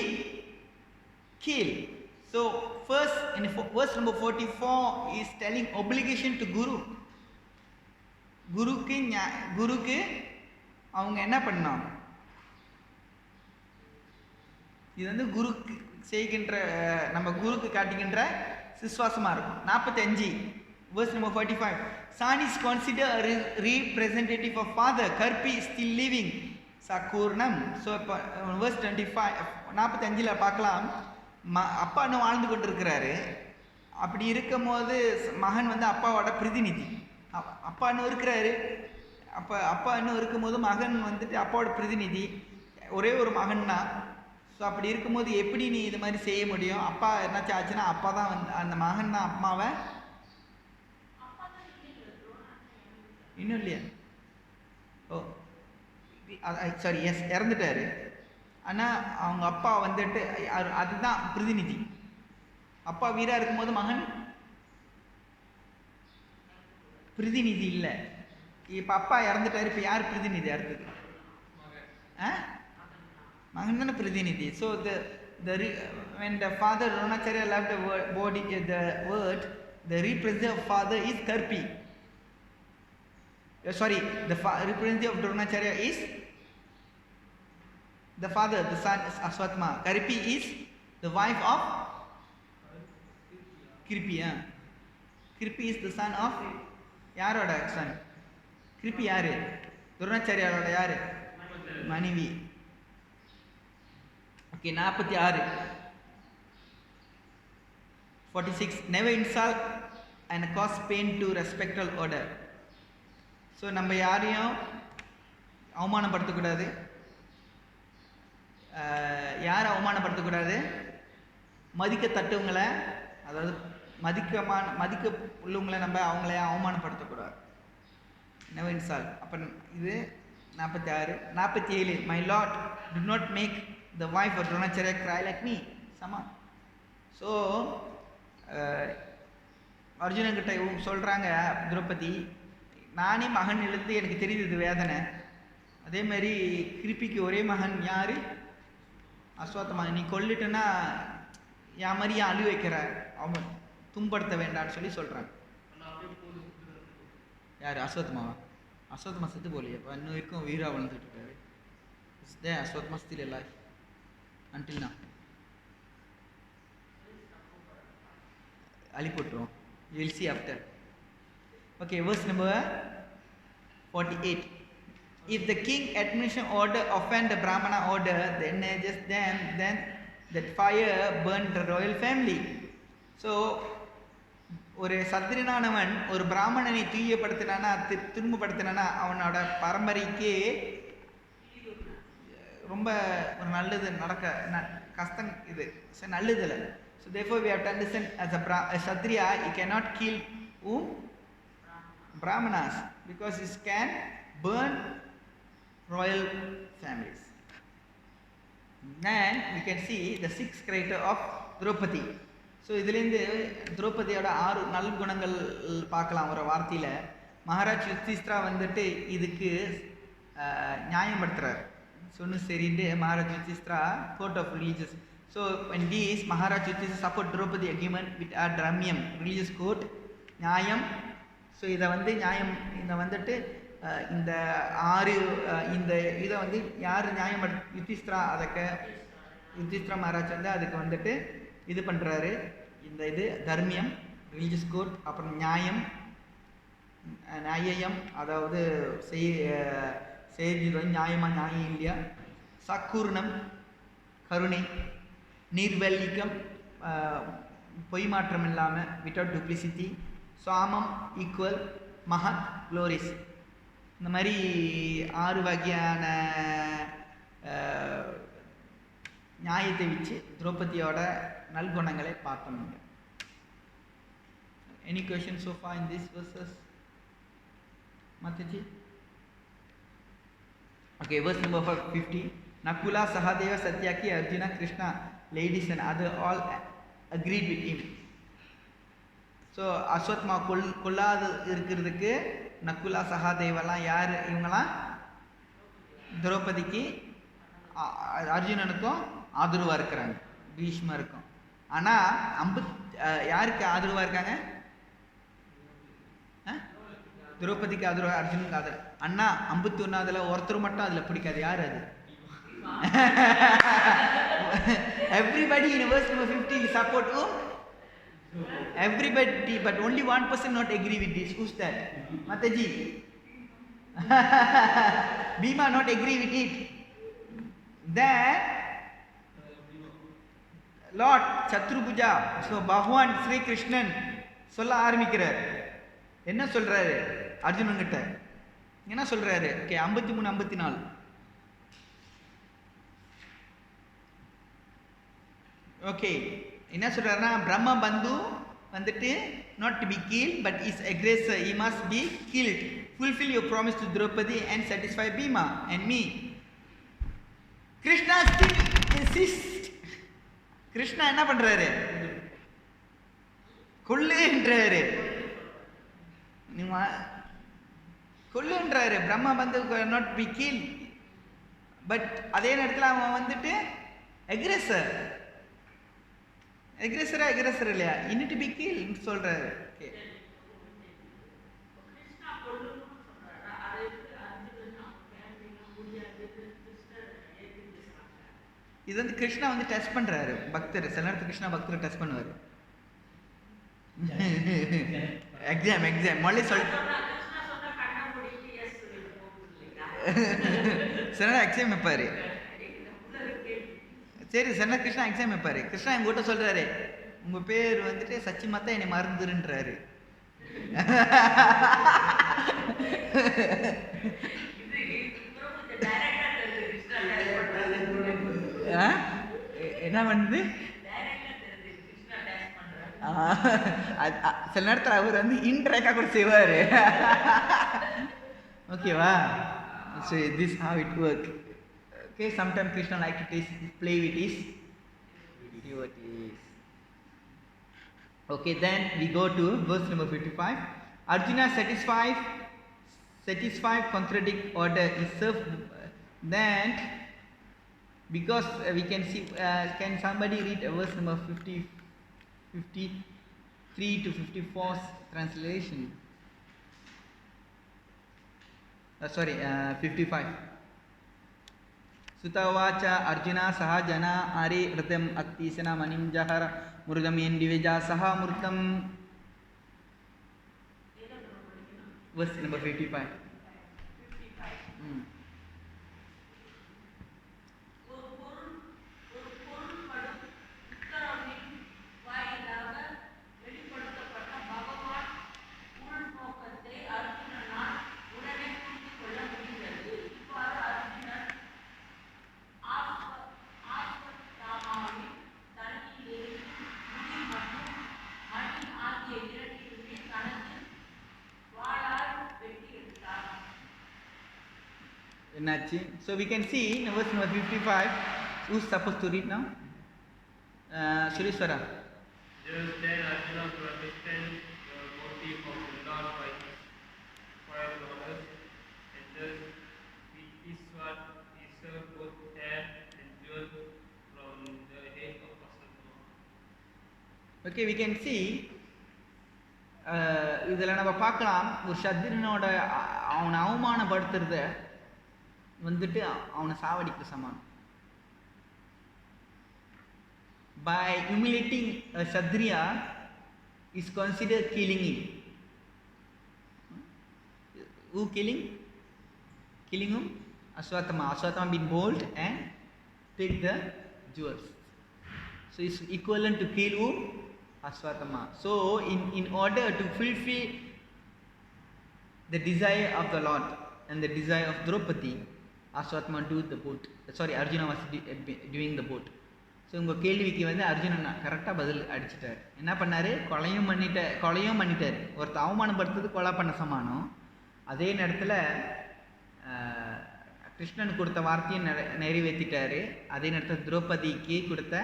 killed. So first in verse number 44 is telling obligation to Guru. குருக்கு அவங்க என்ன பண்ணோம்? இது வந்து குருக்கு செய்கின்ற, நம்ம குருக்கு காட்டுகின்ற விசுவாசமா இருக்கும். 45 verse number 45, son is considered a representative of father. Karpi is still living. Sakurnam. So verse 25 45ல பார்க்கலாம், அப்பா இன்னும் வாழ்ந்து கொண்டு இருக்கிறாரு. அப்படி இருக்கும் போது மகன் வந்து அப்பாவோட பிரதிநிதி. அப்பா இன்னும் இருக்கிறாரு. அப்பா இன்னும் இருக்கும்போது மகன் வந்துட்டு அப்பாவோட பிரதிநிதி. ஒரே ஒரு மகன் தான். ஸோ அப்படி இருக்கும்போது எப்படி நீ இது மாதிரி செய்ய முடியும்? அப்பா என்னாச்சும் ஆச்சுன்னா அப்பா தான் வந்து அந்த மகன் தான் அம்மாவை இன்னும் இல்லையா? ஓ சாரி, எஸ், இறந்துட்டாரு. ஆனால் அவங்க அப்பா வந்துட்டு அதுதான் பிரதிநிதி. அப்பா வீராக இருக்கும்போது மகன் பிரதிநிதி இல்லை. இப்போ அப்பா இறந்துட்டாரு, இப்போ யார் பிரதிநிதி? அடுத்தது மகன் தானே பிரதிநிதி. So when the father Dronacharya left the word, the representative of father is Karpi. Sorry, the representative of Dronacharya is the father, the son is Aswathama. Karpi is the wife of Kirpi. Kirpi is the son of யாரோட Sun? கிருப்பி யாரு? துரோணாச்சாரியாரோட யாரு? மனைவி. Okay, 46 46, never insult and cause pain to respectful order. So நம்ம யாரையும் அவமானப்படுத்தக்கூடாது. யாரை அவமானப்படுத்தக்கூடாது? மதிக்கத்தட்டவங்களை, அதாவது மதிக்க உள்ளவங்களை நம்ம அவங்கள அவமானப்படுத்தக்கூடாது. never insult. அப்போ இது 46. 47, my lord, do not make the wife of Dronacharya cry like me. Sama. So அர்ஜுனன்கிட்ட சொல்கிறாங்க திரௌபதி, நானே மகன் எழுந்து எனக்கு தெரியுது இது வேதனை. அதே மாதிரி கிருப்பிக்கு ஒரே மகன் யார்? அஸ்வத்தாமா. நீ கொல்லிட்டுன்னா என் மாதிரி அழு வைக்கிற, அவன் துன்படுத்த வேண்டான்னு சொல்லி சொல்கிறாங்க. யார்? அஸ்வத்தாமாவா? அஸ்வத்தாமா செத்து போகலையப்பா, இன்னும் இருக்கும், வீரா வளர்ந்துட்டு இருக்காரு. Ashwatthama still alive until now. அழிப்பட்டுரும். You will see after. Okay, verse number 48. If the king administration order offend the Brahmana order, then just then that fire burned the royal family. So ஒரு சத்திரியனானவன் ஒரு பிராமணனை தூயப்படுத்தினானா, துன்பப்படுத்தினானா, அவனோட பரம்பரைக்கு ரொம்ப ஒரு நல்லது நடக்க கஷ்டம். இது நல்லது இல்லை. So therefore we have to understand, as a Kshatriya, he cannot kill whom? Brahmanas, because he can burn royal families. Then we can see the 6th character of Draupadi. So இதுலேருந்து திரௌபதியோட 6 நல்குணங்கள் பார்க்கலாம் ஒரு வார்த்தையில். மகாராஜ் யுதிஷ்டிரா வந்துட்டு இதுக்கு நியாயப்படுத்துகிறார். சொன்னு சரின்ட்டு Maharaj Yudhishthira court of religious. So when these Maharaj Yudhishthira support Draupadi agreement with a Dramyam religious court, நியாயம். ஸோ இதை வந்து நியாயம், இதை வந்துட்டு இந்த 6 இந்த இதை வந்து யார் நியாயம் யுதிஷ்டிரா, அதுக்கு யுதிஷ்டிரா மகாராஜ் வந்து அதுக்கு வந்துட்டு இது பண்ணுறாரு. இந்த இது தர்மியம் ரிலீஜியஸ் கோட், அப்புறம் நியாயம் நியாயம், அதாவது செய்தி நியாயமாக நியாயம் இல்லையா, சக்கூர்ணம் கருணை, நீர்வல்லிக்கம் பொய் மாற்றம் இல்லாமல் வித்தவுட் டூப்ளிசிட்டி, சாமம் ஈக்குவல், மகத் க்ளோரிஸ். இந்த மாதிரி 6 வகையான நியாயத்தை வச்சு திரௌபதியோட நல்குணங்களை பார்த்தோம். Any questions so far in this verses? Mataji? Okay, verse number 50. Nakula, Sahadeva, Satyaki, Arjuna, Krishna, ladies and other all agreed with him. So Ashwatthama கொல்லாது இருக்கிறதுக்கு நக்குலா சகாதேவெல்லாம் யார்? இவங்கெல்லாம் திரௌபதிக்கு அர்ஜுனனுக்கும் ஆதரவாக இருக்கிறாங்க, பீஷ்மருக்கும். ஆனால் யாருக்கு ஆதரவாக இருக்காங்க? திரௌபதிக்கு ஆதரவாக, அர்ஜுனுக்கு ஆதரவு. அண்ணா 51 ஒருத்தர் மட்டும் அதில் பிடிக்காது. யார் அது? Everybody in verse number 50 support whom? Everybody, but only one person not agree with this. Who's that? Mataji. Bhima not agree with it. Then Lord Chaturabhuja, so Bhagwan Sri Krishnan சொல்ல ஆரம்பிக்கிறார். என்ன சொல்றாரு அர்ஜுனன் கிட்ட? என்ன சொல்றாரு? ஓகே, 53 54. ஓகே, என்ன சொல்றாருன்னா, பிரம்ம பந்து வந்துட்டு not to be killed but is aggressor, he must be killed. Fulfill your promise to Draupadi and satisfy Bhima and me. Krishna still insists. Krishna என்ன பண்றாரு? கொல்லுன்றாரு, கொல்லுன்றாரு. பிரம்மா வந்து not be killed, பட் அதே நேரத்தில் அவன் வந்துட்டு அக்ரெசர். அக்ரெசர் இல்லையா? இன்னிட்டு பி கீல் சொல்றாரு. இது வந்து கிருஷ்ணா வந்து டெஸ்ட் பண்றாரு பக்தர். சில நேரத்துக்கு கிருஷ்ணா பக்தரை டெஸ்ட் பண்ணுவாரு. எக்ஸாம் மொழி சொல்லிட்டு சில நேரம் எக்ஸாம் வைப்பாரு. சரி, சில கிருஷ்ணா எக்ஸாம் வைப்பாரு. கிருஷ்ணா எங்க கிட்ட சொல்றாரு, உங்க பேர் வந்துட்டு சச்சி மாத்தா என்னை மறந்துருன்றாரு. என்ன வந்து சில நேரத்தில் அவர் வந்து இன்ட்ராக்டா கூட செய்வாரு. ஓகேவா? So this how it work. Okay, sometimes Krishna like to play with his devotees. Okay, then we go to verse number 55. Arjuna satisfied contradict order is served. Then, because we can see, can somebody read verse number 53 to 54 translation? Sorry, 55. Sutavacha Arjuna saha jana ari rhythm aktisana manim jahar murdam yendiveja saha murtam. Verse number 55. So we can see in verse number 55, who's supposed to read now? Sureshwara. Just then Arjuna to understand the motive of the Lord by his prior orders, and thus with his sword he served both hair and jewel from the head of Asatma. Okay, we can see இதில் நம்ம பார்க்கலாம் ஒரு சத்திரனோட அவனை அவமானப்படுத்துறத வந்துட்டு அவனை சாவடிக்க சமானம். By humiliating a Kshatriya is considered killing him. Who killing? Killing whom? Aswathama. Aswathama been bold and take the jewels. So it's equivalent to kill whom? Aswathama. So in order to fulfill the desire of the Lord and the desire of Draupadi, Aswathama do the boat. Sorry, Arjuna was doing the boat. So உங்கள் கேள்விக்கு வந்து அர்ஜுனன் கரெக்டாக பதில் அடிச்சிட்டார். என்ன பண்ணார்? கொலையும் பண்ணிட்டார். ஒருத்தர் அவமானப்படுத்துறது கொலை பண்ண சமானம். அதே நேரத்தில் கிருஷ்ணன் கொடுத்த வார்த்தையை நிறைவேற்றிட்டார். அதே நேரத்தில் திரௌபதிக்கு கொடுத்த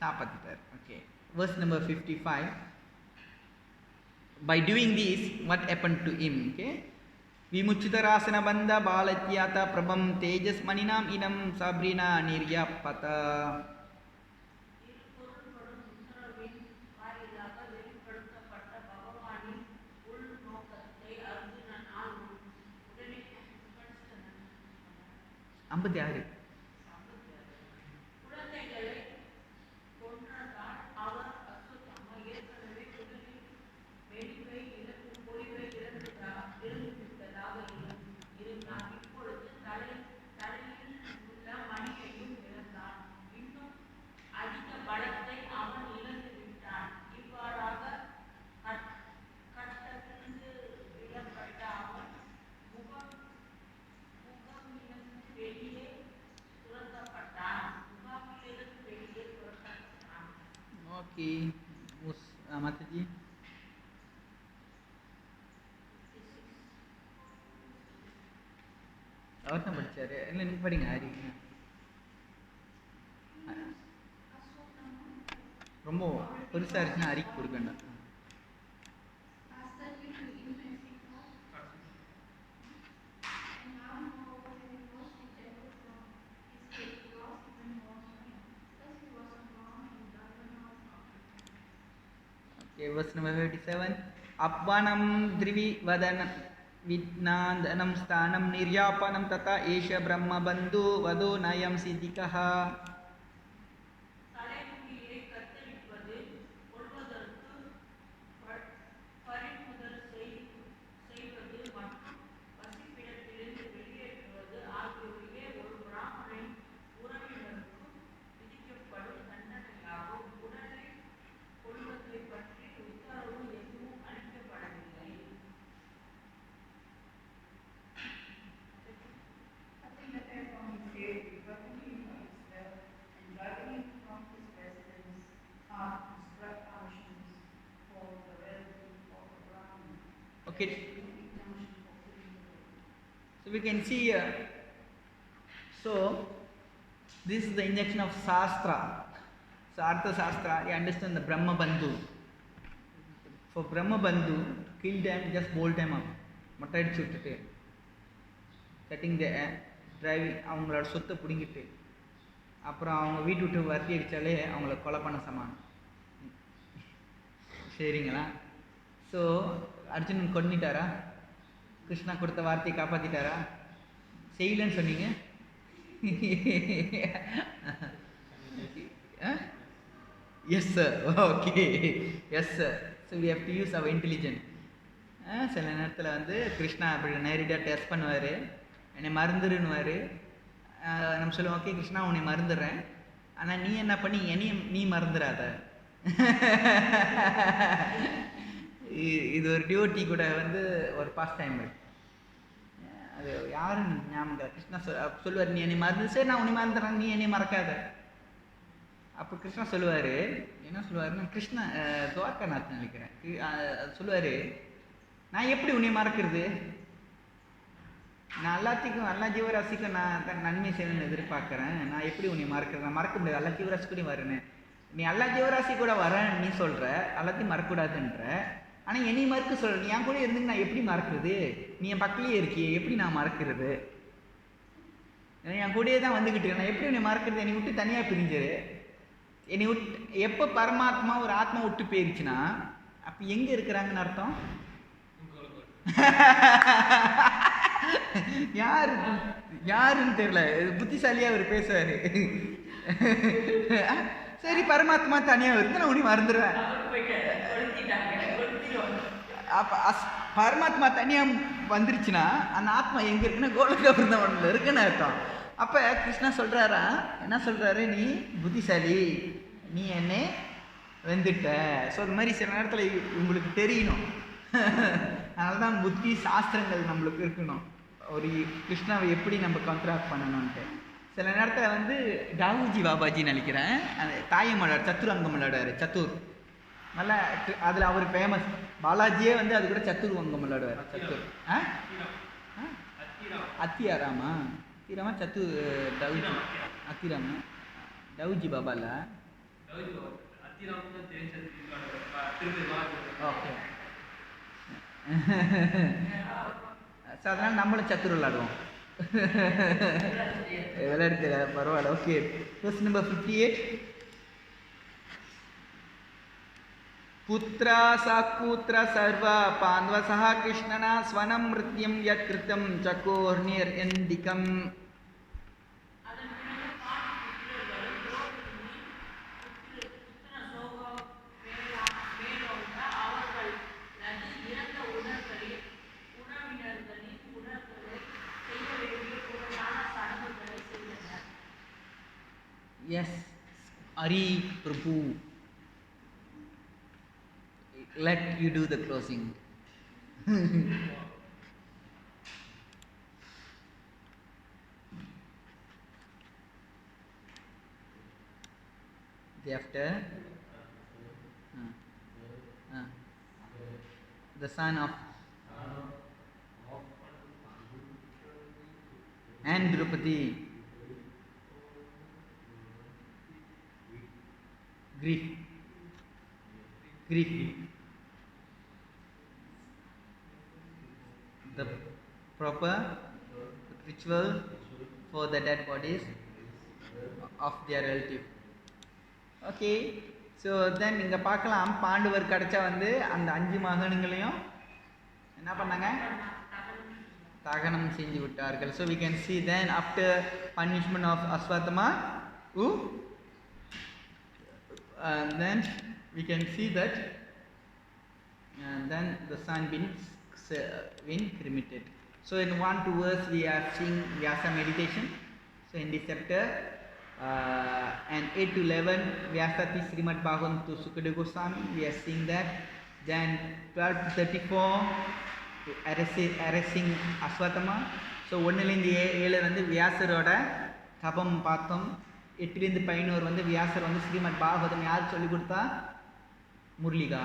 சாப்பாத்திட்டார். Okay, verse number 55. By doing this, what happened to him? Okay. Vimuchitarasana bandha balatyata prabham tejas maninam inam sabrina niryapata. ஐம்பத்தி ஆறு. Okay, Mataji. அவர் தான் படிச்சாரு. இல்லை நீ படிங்க. ஹரி ரொம்ப பெருசாக இருக்குன்னா ஹரிக்கு கொடுக்கண்டா. Okay, verse number 57. Apvanam drivivadanam vidnandanam sthanam niryapanam tata esha brahma bandhu vado nayam siddhikaha. Okay, so we can see here. So this is the injection of Shastra. So Artha Shastra, you understand the Brahma Bandhu. For Brahma Bandhu, kill them, just bolt them up. மொட்டை அடிச்சு விட்டுட்டு cutting த driving அவங்களோட சொத்தை பிடுங்கிட்டு அப்புறம் அவங்க வீட்டு விட்டு வரட்டி அடித்தாலே அவங்கள கொலை பண்ண சமானம். சரிங்களா? ஸோ அர்ஜுனன் கொன்னிட்டாரா? கிருஷ்ணா கொடுத்த வார்த்தையை காப்பாற்றிட்டாரா? செய்யலன்னு சொன்னீங்க. Yes sir. Okay, yes sir. So we have to use our intelligent. சில நேரத்தில் வந்து கிருஷ்ணா அப்படி நேரடியாக டெஸ்ட் பண்ணுவார், என்னை மறந்துடுன்னுவார். நம்ம சொல்லுவோம், ஓகே கிருஷ்ணா உன்னை மறந்துடுறேன், ஆனால் நீ என்ன பண்ணி என்னையும் நீ மறந்துடாத. இது ஒரு டியூட்டி கூட வந்து ஒரு பாஸ்ட் டைம் இருக்கு. அது யாருன்னு ஞாபகம். கிருஷ்ணா சொல்லுவார், நீ என்னை மறந்து, சரி நான் உன்னை மறந்துடுறேன், நீ என்னை மறக்காத. அப்போ கிருஷ்ணா சொல்லுவார், என்ன சொல்லுவாருன்னா, கிருஷ்ணா துவாரகாநாத் நினைக்கிறேன், சொல்லுவார், நான் எப்படி உன்னை மறக்கிறது? நான் எல்லாத்துக்கும் எல்லா ஜீவராசிக்கும் நான் நன்மை செய்யணும்னு எதிர்பார்க்குறேன், நான் எப்படி உன்னை மறக்கிறது? நான் மறக்க முடியாது, எல்லா ஜீவராசி கூடயும் வரேன்னு. நீ எல்லா ஜீவராசி கூட வரேன்னு நீ சொல்கிற, எல்லாத்தையும் மறக்கக்கூடாதுன்ற. ஆனால் என்னை மறக்க சொல்கிற, நீ என் கூட இருந்து நான் எப்படி மறக்கிறது? நீ என் பக்கத்துலேயே இருக்கியே, எப்படி நான் மறக்கிறது? என் கூடயே தான் வந்துக்கிட்டு நான் எப்படி உன்னை மறக்கிறது? என்னை விட்டு தனியாக பிரிஞ்சிரு. என்னை விட்டு எப்போ பரமாத்மா ஒரு ஆத்மா விட்டு போயிருச்சுன்னா அப்போ எங்கே இருக்கிறாங்கன்னு அர்த்தம்? யாருன்னு தெரியல, புத்திசாலியாக அவர் பேசுவார். சரி பரமாத்மா தனியாக இருக்கு, நான் உன்னை மறந்துடுவேன். அப்போ பரமாத்மா தனியாக வந்துருச்சுன்னா அந்த ஆத்மா எங்கே இருக்குன்னா கோலக பிருந்தாவனத்தில் இருக்குன்னு அர்த்தம். அப்போ கிருஷ்ணா சொல்கிறாரா, என்ன சொல்கிறாரு, நீ புத்திசாலி, நீ என்னை வெந்துட்ட. ஸோ அது மாதிரி சில நேரத்தில் உங்களுக்கு தெரியணும். அதனால தான் புத்தி சாஸ்திரங்கள் நம்மளுக்கு இருக்கணும், ஒரு கிருஷ்ணாவை எப்படி நம்ம கான்ட்ராக்ட் பண்ணணும்ன்ட்டு. சில நேரத்தில் வந்து டாவுஜி பாபாஜி நினைக்கிறேன், அந்த தாயம் விளையாடு சத்துரங்கம் விளையாடுவார், சத்துர் நல்லா. அதில் அவர் ஃபேமஸ். பாலாஜியே வந்து அது கூட சத்துர் அங்கம் விளையாடுவார். சத்துர் அத்தியாராமா அத்திராமா சத்து டவுஜி அத்திராமா டவுஜி பாபா இல்லை. ஓகே. ஸோ அதனால் நம்மளும் சத்துரு விளையாடுவோம். விளையாடுறது பரவாயில்ல. Okay, question number 58. புத்ரா சாக்கூத்ர சர்வா பாண்வசஹ கிருஷ்ணனா ஸ்வனம் மிருத்யம் யத் கிருத்தம் சகோர்நிர் எந்திகம். Yes, Hari Prabhu, let you do the closing. After the son of and Draupadi, grief. The proper ritual for the dead bodies of their relative. Okay, so then இங்கே பார்க்கலாம், பாண்டவர் கிடச்சா வந்து அந்த 5 மகன்களையும் என்ன பண்ணாங்க, தகனம் செஞ்சு விட்டார்கள். So we can see then after punishment of Aswatthama, then we can see that then the son been cremated. So in 1-2 verse we are seeing Vyasa meditation. So in this chapter and 8-11 Vyasati Srimad Bhagavatam to Sukadeva Goswami, we are seeing that. Then 12-34 arresting Aswatthama. So 1-7 வந்து வியாசரோட தபம் பார்த்தோம். 8-11 வந்து வியாசர் வந்து ஸ்ரீமத் பாகவதம் யார் சொல்லி கொடுத்தா? முரளிகா.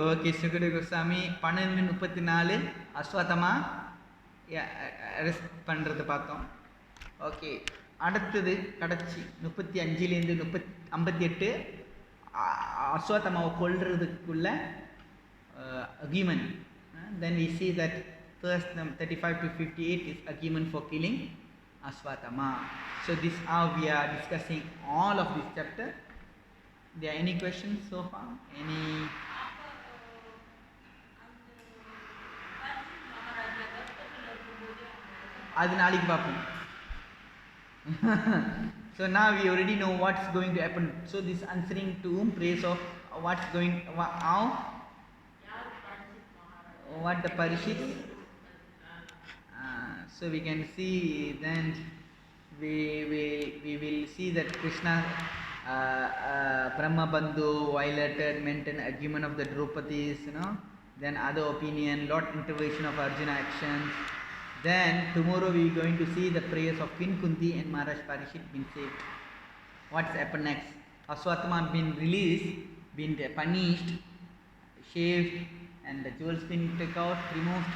Okay, Sukadeva Goswami. 12-34 அஸ்வத்தமா arrest பண்ணுறது பார்த்தோம். ஓகே, அடுத்தது கடைசி 35லேருந்து 58 அஸ்வத்தமாவை கொல்றதுக்குள்ள agreement. Then we see that first 35 to 58 is agreement for killing Aswatthama. So this how we are discussing all of this chapter. There are any questions so far? Any? அது நாளைக்கு பார்ப்போம். So now we already know what's going to happen. So this answering to whom praise of what's going how what the Parishit. So we can see then we will see that Krishna Brahma Bandhu violated maintained agreement of the Draupadis, then other opinion, lot intervention of Arjuna actions. Then tomorrow we are going to see the prayers of Queen Kunti and Maharaj Parishit been saved. What's happened next? Aswatthama been released, been punished, shaved, and the jewels been taken out, removed.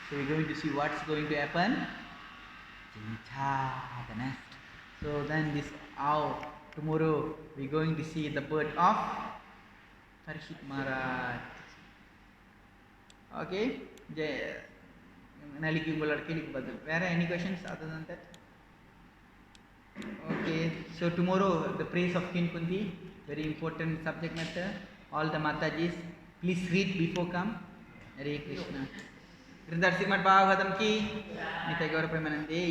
So we are going to see what's going to happen. Chincha, the nest. So then this how tomorrow we are going to see the birth of Parishit Maharaj. Okay. நாளைக்கு உங்களோட கேள்விக்கு பதில். வேற any questions other than that? Okay, so tomorrow the praise of Queen Kunti, very important subject matter. All the Matajis, please read before come. Hare Krishna. Hridar Srimad Bhagavatam ki Nitai Gaura Premanande.